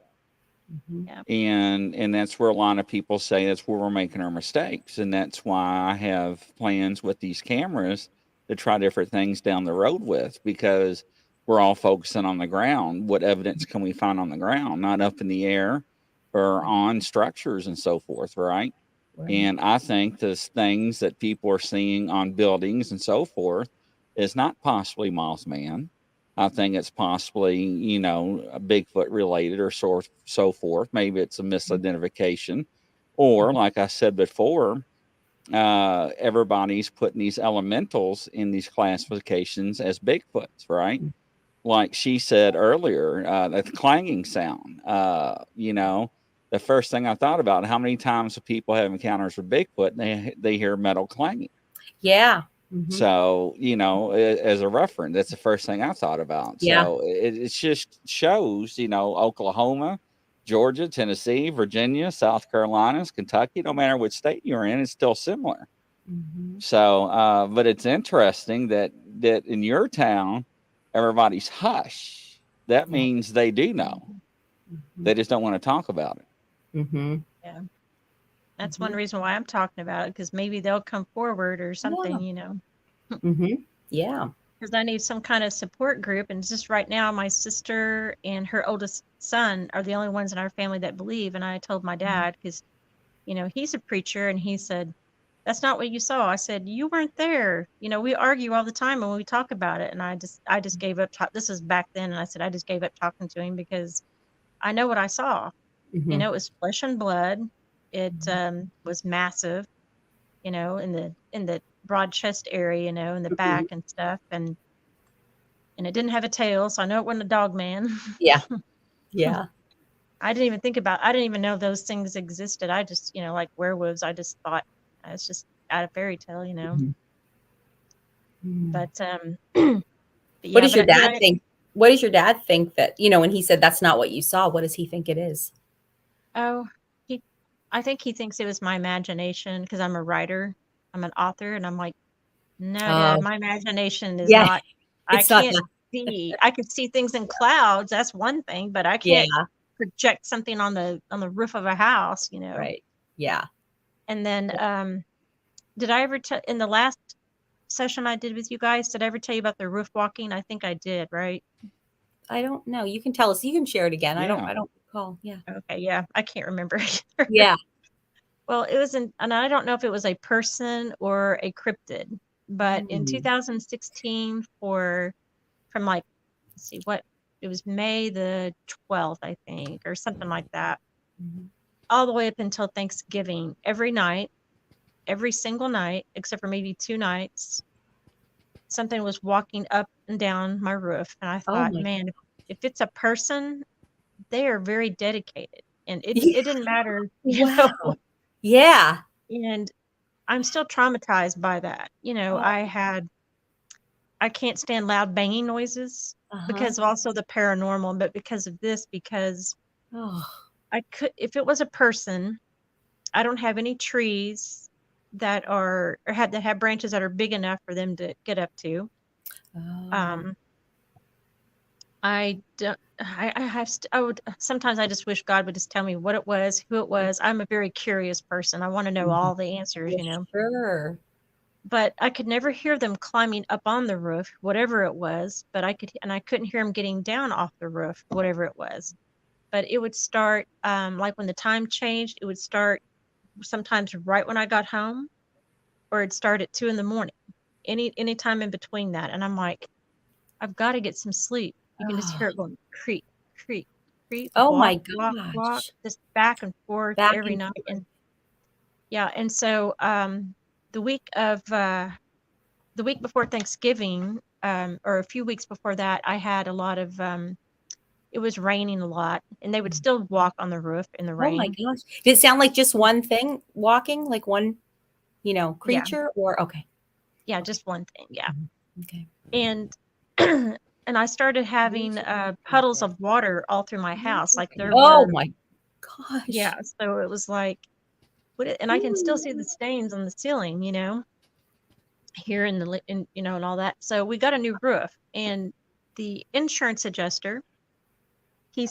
Yeah. And that's where a lot of people say that's where we're making our mistakes. And that's why I have plans with these cameras to try different things down the road with, because we're all focusing on the ground. What evidence can we find on the ground, not up in the air or on structures and so forth, right? And I think the things that people are seeing on buildings and so forth is not possibly Mothman. I think it's possibly, a Bigfoot related or so forth. Maybe it's a misidentification. Or, like I said before, everybody's putting these elementals in these classifications as Bigfoots, right? Like she said earlier, the clanging sound, the first thing I thought about, how many times do people have encounters with Bigfoot and they hear metal clanging? Yeah. So, as a reference, that's the first thing I thought about. Yeah. So it just shows, Oklahoma, Georgia, Tennessee, Virginia, South Carolina, Kentucky, no matter which state you're in, it's still similar. So, but it's interesting that in your town, everybody's hush. That means they do know. They just don't want to talk about it. Yeah. That's one reason why I'm talking about it, because maybe they'll come forward or something, Yeah. Because I need some kind of support group. And just right now, my sister and her oldest son are the only ones in our family that believe. And I told my dad, because, he's a preacher, and he said, that's not what you saw. I said, you weren't there. We argue all the time when we talk about it. And I just gave up. This is back then. And I said, I just gave up talking to him because I know what I saw. It was flesh and blood. It was massive, in the broad chest area, in the back and stuff. And it didn't have a tail. So I know it wasn't a dog man. Yeah. Yeah. I didn't even know those things existed. I just, like werewolves, I just thought it's just out of fairy tale, But, what does your dad think? what does your dad think that, when he said that's not what you saw, what does he think it is? Oh, I think he thinks it was my imagination because I'm a writer. I'm an author, and I'm like, no, Dad, my imagination is Yeah, not. I it's not can't that. see. I could see things in clouds. That's one thing, but I Yeah, can't project something on the roof of a house. right. Yeah. And then, did I ever tell in the last session I did with you guys? Did I ever tell you about the roof walking? I think I did, right? I don't know. You can tell us. You can share it again. I Yeah. don't recall. Yeah. Okay, yeah, I can't remember either. Yeah. Well, it was and I don't know if it was a person or a cryptid, but in 2016 from like, let's see what, it was May the 12th, I think, or something like that, all the way up until Thanksgiving, every night, every single night, except for maybe 2 nights, something was walking up and down my roof. And I Oh thought, my man, if it's a person, they are very dedicated. And it Yeah. didn't matter, Wow. Yeah. and I'm still traumatized by that. Oh. I can't stand loud banging noises because of also the paranormal, but because of this, because Oh. if it was a person, I don't have any trees that have branches that are big enough for them to get up to. Oh. I don't, I would, sometimes I just wish God would just tell me what it was, who it was. I'm a very curious person. I want to know all the answers, Sure. but I could never hear them climbing up on the roof, whatever it was, and I couldn't hear them getting down off the roof, whatever it was. But it would start, like when the time changed, it would start sometimes right when I got home, or it'd start at 2 a.m. Any time in between that. And I'm like, I've got to get some sleep. You can just hear it going creak, creak, creak, Oh walk, my walk, walk, gosh. just back and forth Back every and night. forth. And yeah, and so the week before Thanksgiving, or a few weeks before that, I had a lot of it was raining a lot, and they would still walk on the roof in the Oh my rain. gosh. Did it sound like just one thing walking, like one, Yeah, creature, or okay. yeah, just one thing, yeah. Okay. And and I started having puddles of water all through my house, like there Oh were, my gosh. yeah. So it was like, and I can still see the stains on the ceiling, here in and all that. So we got a new roof, and the insurance adjuster, he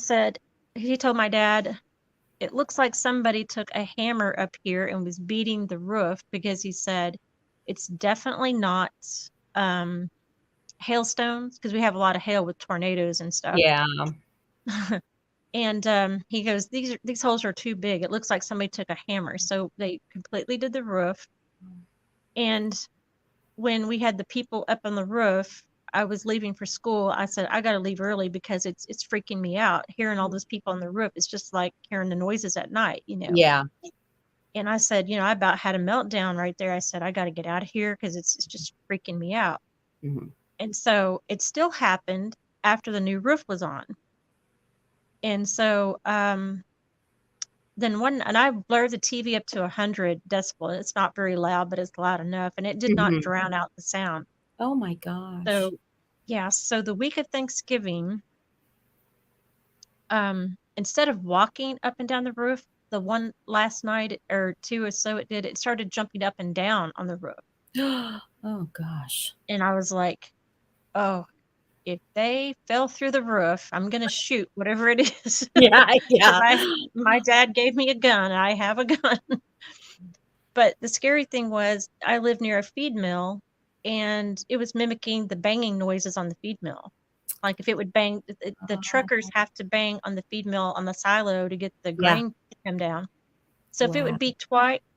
told my dad, it looks like somebody took a hammer up here and was beating the roof, because he said it's definitely not hailstones, because we have a lot of hail with tornadoes and stuff. Yeah. And he goes, these holes are too big. It looks like somebody took a hammer. So they completely did the roof. And when we had the people up on the roof, I was leaving for school. I said, I got to leave early because it's freaking me out. Hearing all those people on the roof, it's just like hearing the noises at night, Yeah. And I said, I about had a meltdown right there. I said, I got to get out of here because it's just freaking me out. Mhm. And so it still happened after the new roof was on. And so then and I blurred the TV up to 100 decibel. It's not very loud, but it's loud enough, and it did not drown out the sound. Oh my gosh. So yeah, so the week of Thanksgiving, instead of walking up and down the roof, the one last night or two or so it started jumping up and down on the roof. Oh gosh. And I was like, oh, if they fell through the roof, I'm gonna shoot whatever it is. Yeah. Yeah. My dad gave me a gun. I have a gun. But the scary thing was, I live near a feed mill, and it was mimicking the banging noises on the feed mill. Like if it would bang, the truckers have to bang on the feed mill on the silo to get the Yeah. grain to come down. So if it Wow. would beat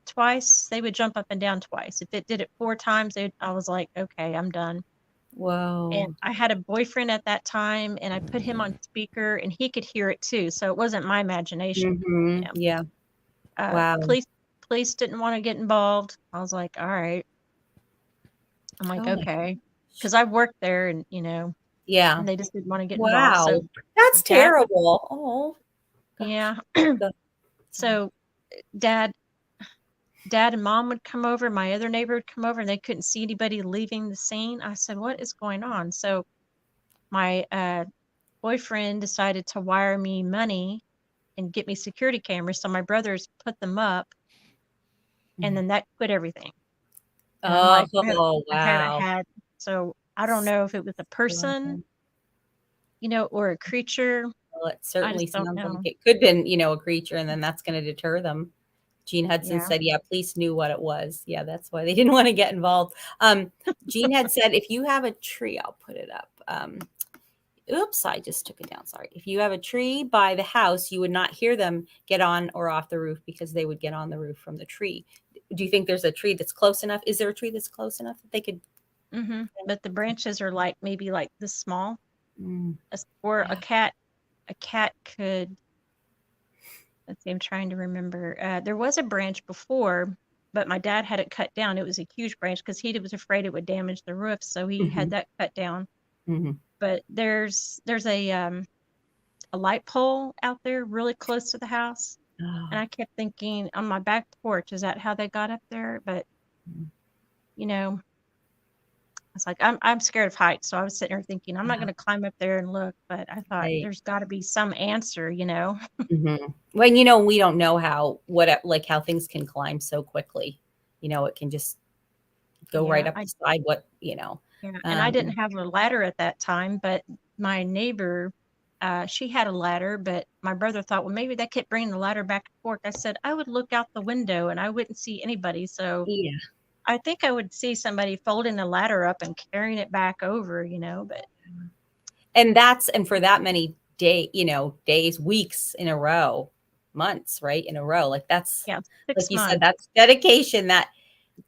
twice, they would jump up and down twice. If it did it 4 times, I was like, okay, I'm done. Whoa. And I had a boyfriend at that time, and I put him on speaker, and he could hear it too. So it wasn't my imagination. Yeah. Wow. Police didn't want to get involved. I was like, all right. I'm like, Oh my okay. Because I've worked there, and, Yeah. and they just didn't want to get Wow. involved. So That's terrible. Oh. Gosh. yeah. Go- So dad and mom would come over. My other neighbor would come over, and they couldn't see anybody leaving the scene. I said, what is going on? So my boyfriend decided to wire me money and get me security cameras. So my brothers put them up, and then that quit everything. And I'm like, Oh, I haven't wow. had, so I don't know if it was a person, or a creature. Well, it I certainly just don't sounds like know. it could have been, a creature, and then that's going to deter them. Gene Hudson Yeah. said, yeah, police knew what it was. Yeah, that's why they didn't want to get involved. Gene had said, if you have a tree, I'll put it up. Oops, I just took it down. Sorry. If you have a tree by the house, you would not hear them get on or off the roof because they would get on the roof from the tree. Do you think there's a tree that's close enough? Is there a tree that's close enough that they could? But the branches are like maybe like this small, or Yeah. a cat could. Let's see, I'm trying to remember. There was a branch before, but my dad had it cut down. It was a huge branch because he was afraid it would damage the roof, so he had that cut down. But there's a light pole out there really close to the house, and I kept thinking on my back porch, is that how they got up there? But it's like I'm scared of heights, so I was sitting there thinking I'm not going to climb up there and look. But I thought there's got to be some answer, When we don't know how things can climb so quickly. It can just go right up the side. Yeah, and I didn't have a ladder at that time, but my neighbor, she had a ladder, but my brother thought, well, maybe they kept bringing the ladder back and forth. I said I would look out the window and I wouldn't see anybody, so I think I would see somebody folding the ladder up and carrying it back over, but. And for that many days, weeks in a row, months, right, in a row, like that's 6 like you months. said, that's dedication. That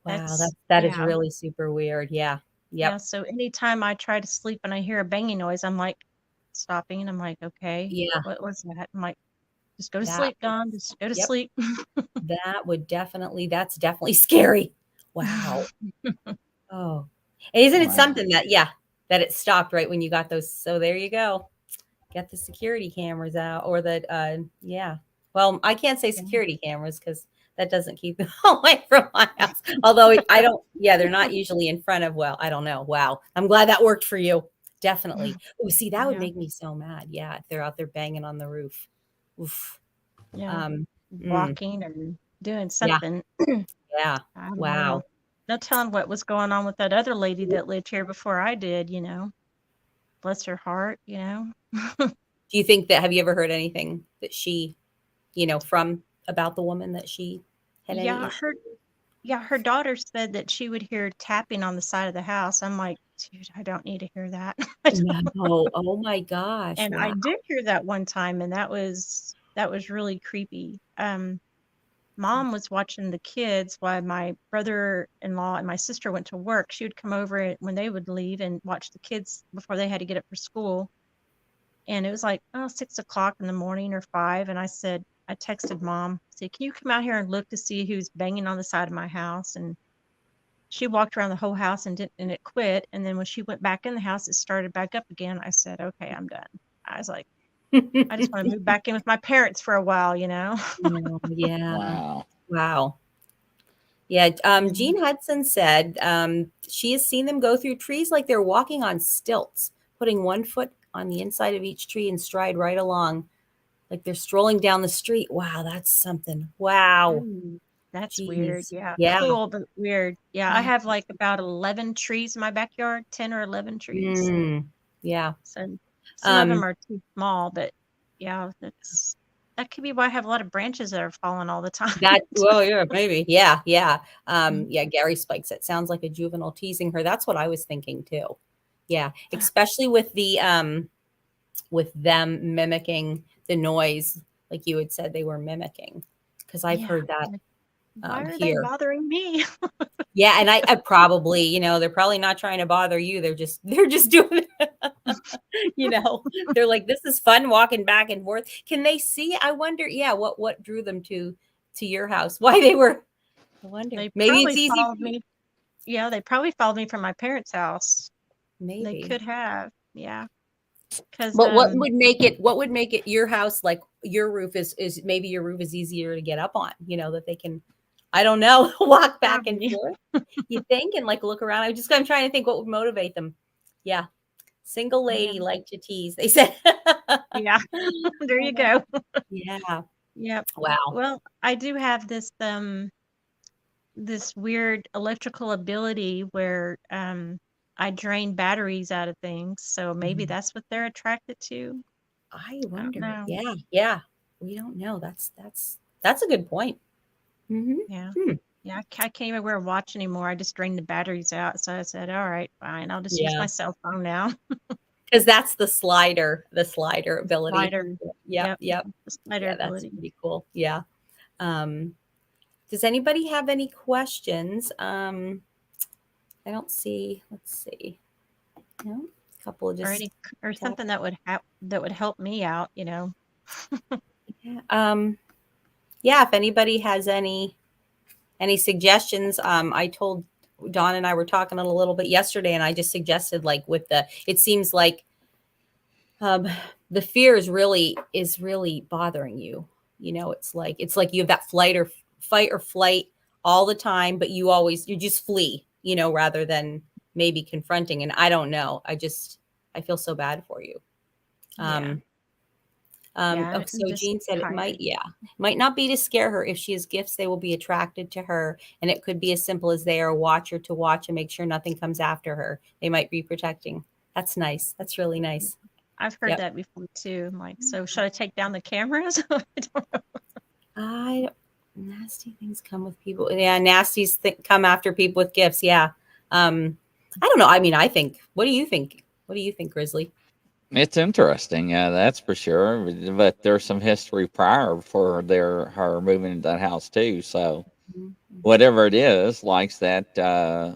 is really super weird. Yeah. Yeah. So anytime I try to sleep and I hear a banging noise, I'm like stopping and I'm like, okay, Yeah. what was that? I'm like, just go to sleep, Don. Just go to sleep. That's definitely scary. Wow. Oh, isn't it something that it stopped right when you got those? So there you go. Get the security cameras out, or well, I can't say security cameras because that doesn't keep them away from my house. Although they're not usually in front of, I don't know. Wow. I'm glad that worked for you. Definitely. Oh, see, that would make me so mad. Yeah. If they're out there banging on the roof. Oof. Yeah. Walking and doing something. Yeah. Wow. No telling what was going on with that other lady that lived here before I did, Bless her heart, Do you think that, have you ever heard anything that she, from about the woman that she had any issue? Her daughter said that she would hear tapping on the side of the house. I'm like, dude, I don't need to hear that. No. Oh my gosh. And I did hear that one time, and that was really creepy. Mom was watching the kids while my brother-in-law and my sister went to work. She would come over when they would leave and watch the kids before they had to get up for school. And it was like, 6 o'clock in the morning or 5. And I texted Mom, said, can you come out here and look to see who's banging on the side of my house? And she walked around the whole house and it quit. And then when she went back in the house, it started back up again. I said, okay, I'm done. I was like, I just want to move back in with my parents for a while, Yeah. Wow. Yeah. Gene Hudson said she has seen them go through trees like they're walking on stilts, putting one foot on the inside of each tree and stride right along like they're strolling down the street. Wow, that's something. Wow. That's weird. Yeah. Cool, but weird. Yeah. I have like about 11 trees in my backyard, 10 or 11 trees. Yeah. So some of them are too small, but yeah, that could be why I have a lot of branches that are falling all the time. Maybe. Yeah. Gary Spikes. It sounds like a juvenile teasing her. That's what I was thinking too. Yeah. Especially with with them mimicking the noise, like you had said they were mimicking, because I've heard that. Why are they bothering me? Yeah, and I probably, they're probably not trying to bother you. They're just doing it. They're like, this is fun walking back and forth. Can they see? I wonder, what drew them to your house? Why they were, I wonder. Maybe it's easy. Me. Yeah, they probably followed me from my parents' house. Maybe. They could have. Yeah. But what would make it your house, like your roof is maybe your roof is easier to get up on, that they can, I don't know, walk back and forth, you think, and like look around. I'm trying to think what would motivate them. Yeah. Single lady like to tease, they said. Yeah. There you go. Yeah. Yep. Wow. Well, I do have this this weird electrical ability where I drain batteries out of things. So maybe that's what they're attracted to. I I don't wonder. know. Yeah. Yeah. We don't know. That's a good point. Yeah. Hmm. Yeah. I can't even wear a watch anymore. I just drained the batteries out. So I said, all right, fine. I'll just use Yeah. my cell phone now. Because that's the slider ability. Slider. Yep. Yep. Yep. The slider Yeah, that's ability. pretty cool. Yeah. Does anybody have any questions? I don't see. Let's see. No, a couple of Or just or something that would help me out, you know. yeah. Yeah, if anybody has any suggestions, I told Dawn and I were talking a little bit yesterday, and I just suggested like it seems like the fear is really bothering you. You know, it's like you have that fight or flight all the time, but you just flee, you know, rather than maybe confronting. And I don't know. I feel so bad for you. Yeah. So I'm just Jean said tired. might not be to scare her. If she has gifts, they will be attracted to her. And it could be as simple as they are a watcher to watch and make sure nothing comes after her. They might be protecting. That's nice. That's really nice. I've heard that before too. I'm like, so should I take down the cameras? I don't know. Nasty things come with people. Yeah, nasties come after people with gifts. Yeah. I don't know. I mean, what do you think? What do you think, Grizzly? It's interesting, yeah, that's for sure. But there's some history prior for her moving into that house too. So whatever it is, likes that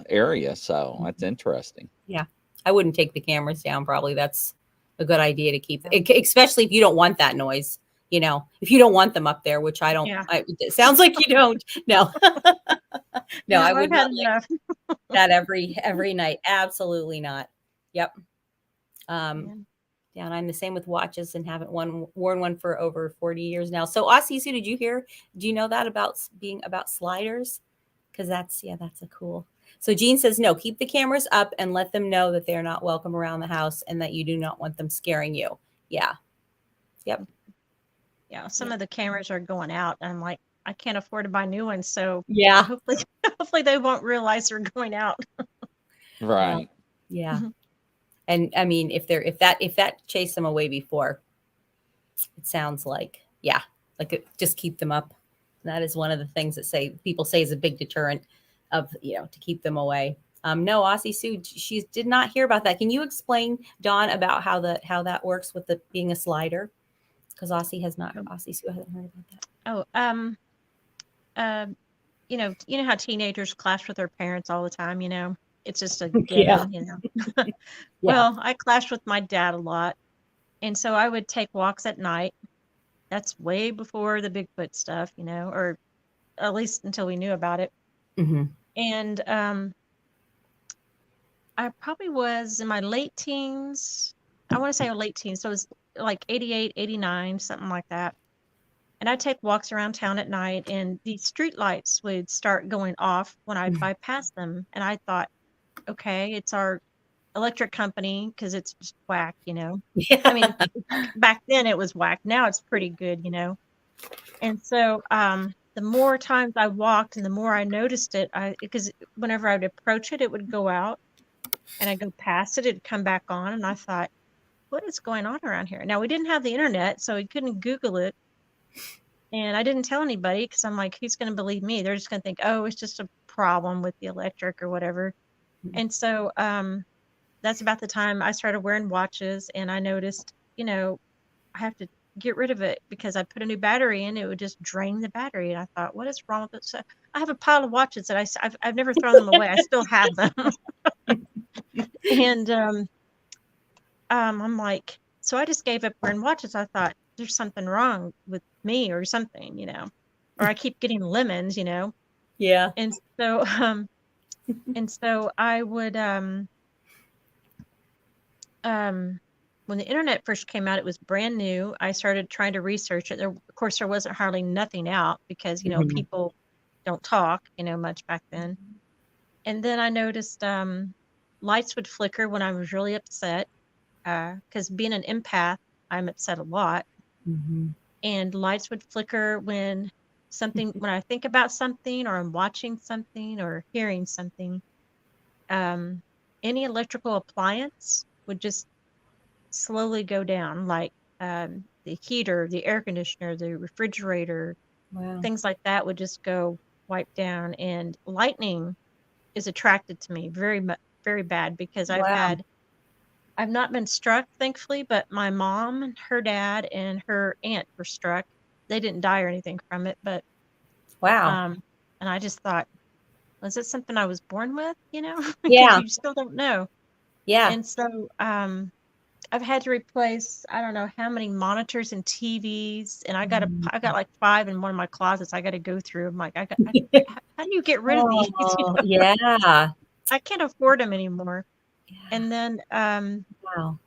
area. So that's interesting. Yeah, I wouldn't take the cameras down. Probably that's a good idea to keep, especially if you don't want that noise. You know, if you don't want them up there, which I don't. Yeah. It sounds like you don't. No, no, I would not I've had like enough. that every night. Absolutely not. Yep. Yeah, and I'm the same with watches and haven't worn one for over 40 years now. So Aussie Sue, do you know that about sliders? Because that's a cool. So Jean says, no, keep the cameras up and let them know that they're not welcome around the house and that you do not want them scaring you. Yeah. Yep. Yeah. Some of the cameras are going out. And I'm like, I can't afford to buy new ones. So yeah, hopefully they won't realize they're going out. Right. Yeah. And I mean, if that chased them away before, it sounds like, just keep them up. That is one of the things that people say is a big deterrent of, to keep them away. No, Aussie Sue, she did not hear about that. Can you explain, Dawn, about how that works with being a slider? Because Aussie Sue hasn't heard about that. You know how teenagers clash with their parents all the time, you know? It's just a given, you know. Well, I clashed with my dad a lot. And so I would take walks at night. That's way before the Bigfoot stuff, you know, or at least until we knew about it. Mm-hmm. And I probably was in my late teens. I want to say late teens. So it was like 88, 89, something like that. And I'd take walks around town at night, and these street lights would start going off when I'd bypass them. And I thought, okay, it's our electric company because it's just whack, you know. Yeah. I mean, back then it was whack. Now it's pretty good, you know. And so the more times I walked and the more I noticed it, because whenever I would approach it, it would go out, and I'd go past it, it'd come back on, and I thought, what is going on around here? Now, we didn't have the internet, so we couldn't Google it. And I didn't tell anybody because I'm like, who's going to believe me? They're just going to think, oh, it's just a problem with the electric or whatever. And so that's about the time I started wearing watches, and I noticed, you know, I have to get rid of it because I put a new battery in, it would just drain the battery. And I thought, what is wrong with it? So I have a pile of watches that I've never thrown them away. I still have them. And I'm like, so I just gave up wearing watches. I thought there's something wrong with me or something, you know, or I keep getting lemons, you know? Yeah. And so I would, when the internet first came out, it was brand new. I started trying to research it. Of course, there wasn't hardly nothing out because, you know, people don't talk, you know, much back then. And then I noticed lights would flicker when I was really upset. because being an empath, I'm upset a lot. Mm-hmm. And lights would flicker when I think about something, or I'm watching something or hearing something. Any electrical appliance would just slowly go down, like the heater, the air conditioner, the refrigerator, Wow. things like that would just go wipe down. And lightning is attracted to me very bad, because Wow. I've not been struck, thankfully, but my mom and her dad and her aunt were struck. They didn't die or anything from it, but Wow. and I just thought, was it something I was born with? Because Yeah. you still don't know. Yeah. And so I've had to replace, I don't know how many monitors and TVs, and I got like 5 in one of my closets. I got to go through. I'm like, how do you get rid of these? Oh, yeah. I can't afford them anymore. Yeah. And then Wow.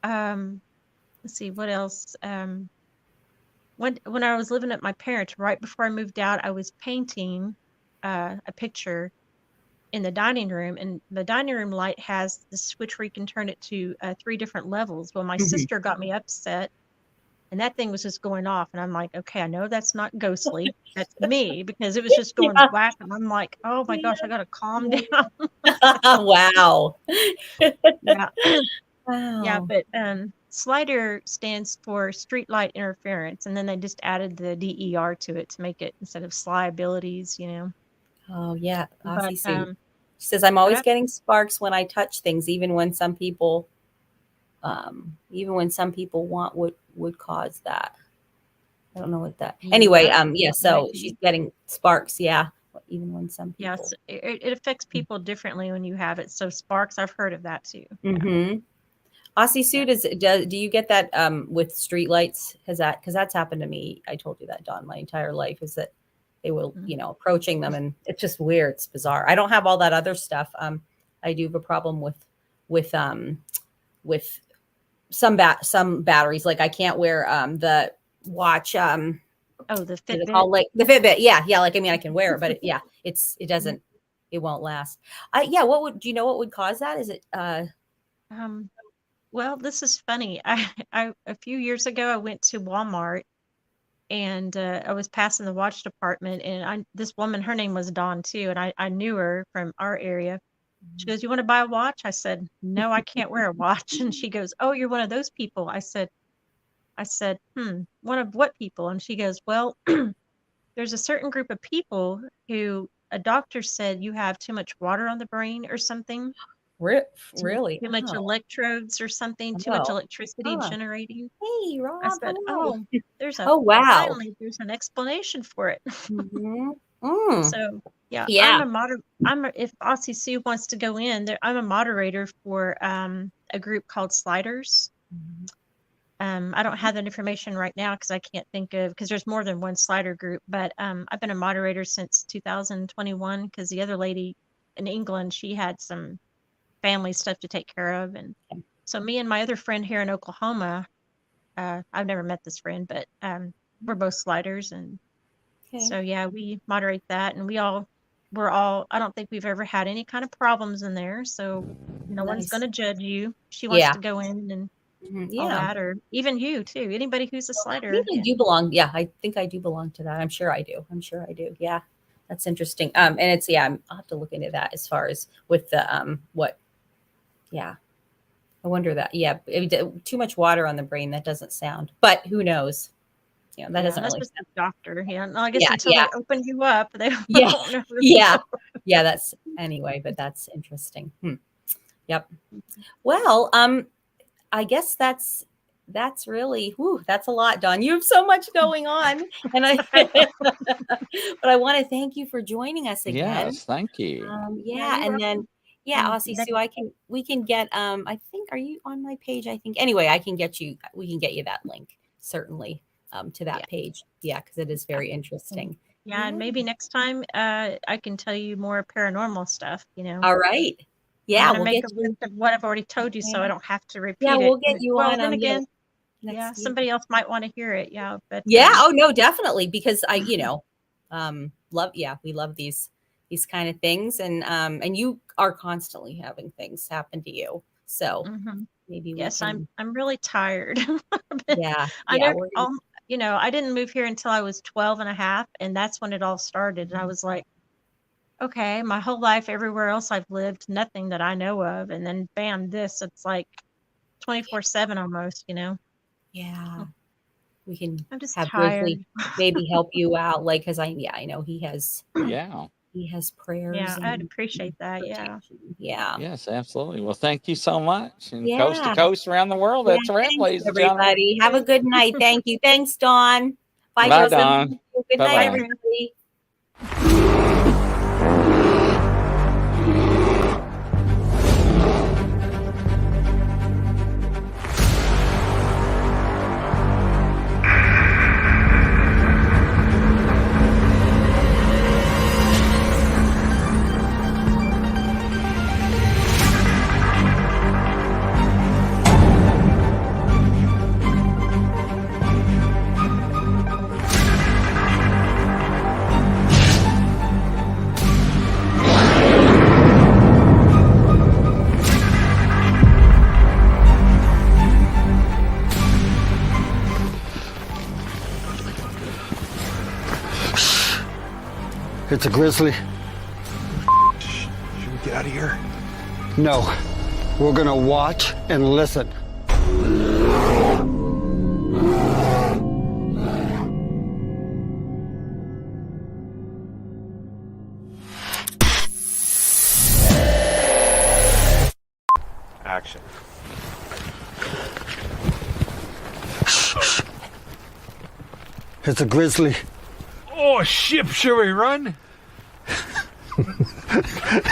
let's see what else. When I was living at my parents, right before I moved out, I was painting a picture in the dining room, and the dining room light has the switch where you can turn it to 3 different levels. Well, my sister got me upset, and that thing was just going off, and I'm like, okay, I know that's not ghostly, that's me, because it was just going Yeah. whack, and I'm like, oh my gosh, I gotta calm down. Wow. Yeah. Yeah, Wow. but slider stands for street light interference, and then they just added the DER to it to make it, instead of sly abilities. Oh, yeah. But Aussie Sue. She says, I'm always I- getting sparks when I touch things, even when some people want what would cause that. I don't know what that. Anyway, yeah, so she's getting sparks, yeah. Even when some people. Yes, it affects people differently when you have it. So sparks, I've heard of that too. Mm-hmm. Aussie Sue, do you get that with street lights? Because that's happened to me. I told you that, Dawn, my entire life, is that they will, approaching them, and it's just weird. It's bizarre. I don't have all that other stuff. I do have a problem with some batteries. Like I can't wear the watch. Oh, the Fitbit. Fitbit. Like the Fitbit. Yeah. Like, I mean, I can wear it, but it won't last. Do you know what would cause that? Is it, well, this is funny. I a few years ago, I went to Walmart, and I was passing the watch department, and this woman, her name was Dawn too, and I knew her from our area. She goes, "You want to buy a watch?" I said, "No, I can't wear a watch." And she goes, "Oh, you're one of those people." I said, one of what people? And she goes, "Well, there's a certain group of people who a doctor said you have too much water on the brain or something. really? Too much electrodes or something, too much electricity Huh. generating." Hey, Rob. I said, hello. "Oh, wow. finally there's an explanation for it." Mm-hmm. So yeah, Yeah. if Aussie Sue wants to go in there, I'm a moderator for a group called Sliders. I don't have that information right now because I can't think of, because there's more than one slider group, but I've been a moderator since 2021, because the other lady in England, she had some family stuff to take care of. And so me and my other friend here in Oklahoma, I've never met this friend, but we're both sliders. And so, yeah, we moderate that, and we're all, I don't think we've ever had any kind of problems in there. So no one's going to judge you. She wants to go in and all that, or even you too. Anybody who's a slider. I do belong. Yeah, I think I do belong to that. I'm sure I do. Yeah, that's interesting. And it's, I'll have to look into that as far as with the what. Yeah, I wonder that. Yeah, too much water on the brain. That doesn't sound. But who knows? That doesn't really. That's just a doctor. Yeah, I guess until they open you up, they won't know. Yeah. That's anyway. But that's interesting. Yep. Well, I guess that's really, that's a lot, Dawn. You have so much going on, and but I want to thank you for joining us again. Yes, thank you. And then, Aussie Sue, we can get, I think, are you on my page? I think, anyway, we can get you that link, certainly, to that page. Yeah, because it is very interesting. Yeah, and maybe next time I can tell you more paranormal stuff, All right. Yeah, we'll make a list of what I've already told you, so I don't have to repeat it. Yeah, we'll get you on. Then again, somebody else might want to hear it. Yeah, but oh no, definitely, because we love these kind of things, and you are constantly having things happen to you. So maybe we Yes, can. I'm really tired. Yeah, I yeah, don't, I didn't move here until I was 12 and a half, and that's when it all started. And I was like, okay, my whole life, everywhere else I've lived, nothing that I know of. And then bam, this, it's like 24/7 almost, yeah. We can I'm just have Grizzly tired. maybe help you out, like, because I know Yeah. he has prayers Yeah, I'd and appreciate that. Yeah. protection. Yeah. Yes, absolutely. Well, thank you so much. And coast to Yeah. coast around the world, Yeah. that's a wrap, Thanks, ladies and gentlemen. everybody. Have a good night. Thank you. Thanks, Dawn. Bye, Bye, Joseph. Dawn. Good night, Bye-bye. everybody. It's a grizzly. Should we get out of here? No, we're gonna watch and listen. Action. It's a grizzly. Oh, shit, should we run?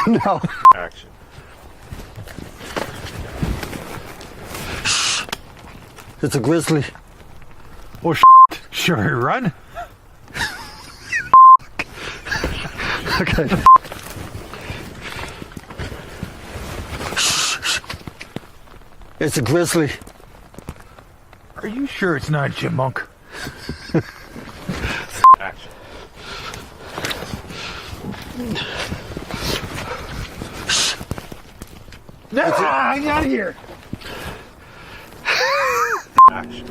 No. Action. It's a grizzly. Oh, should we run? Okay. It's a grizzly. Are you sure it's not a chipmunk? Action. No, get out of here. Action.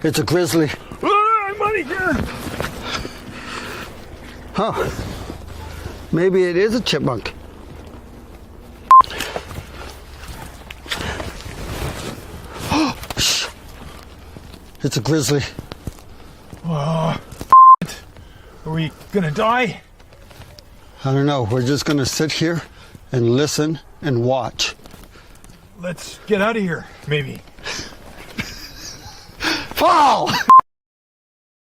It's a grizzly. I'm out of here. Huh. Maybe it is a chipmunk. It's a grizzly. Are we gonna die? I don't know. We're just gonna sit here and listen and watch. Let's get out of here, maybe. Fall!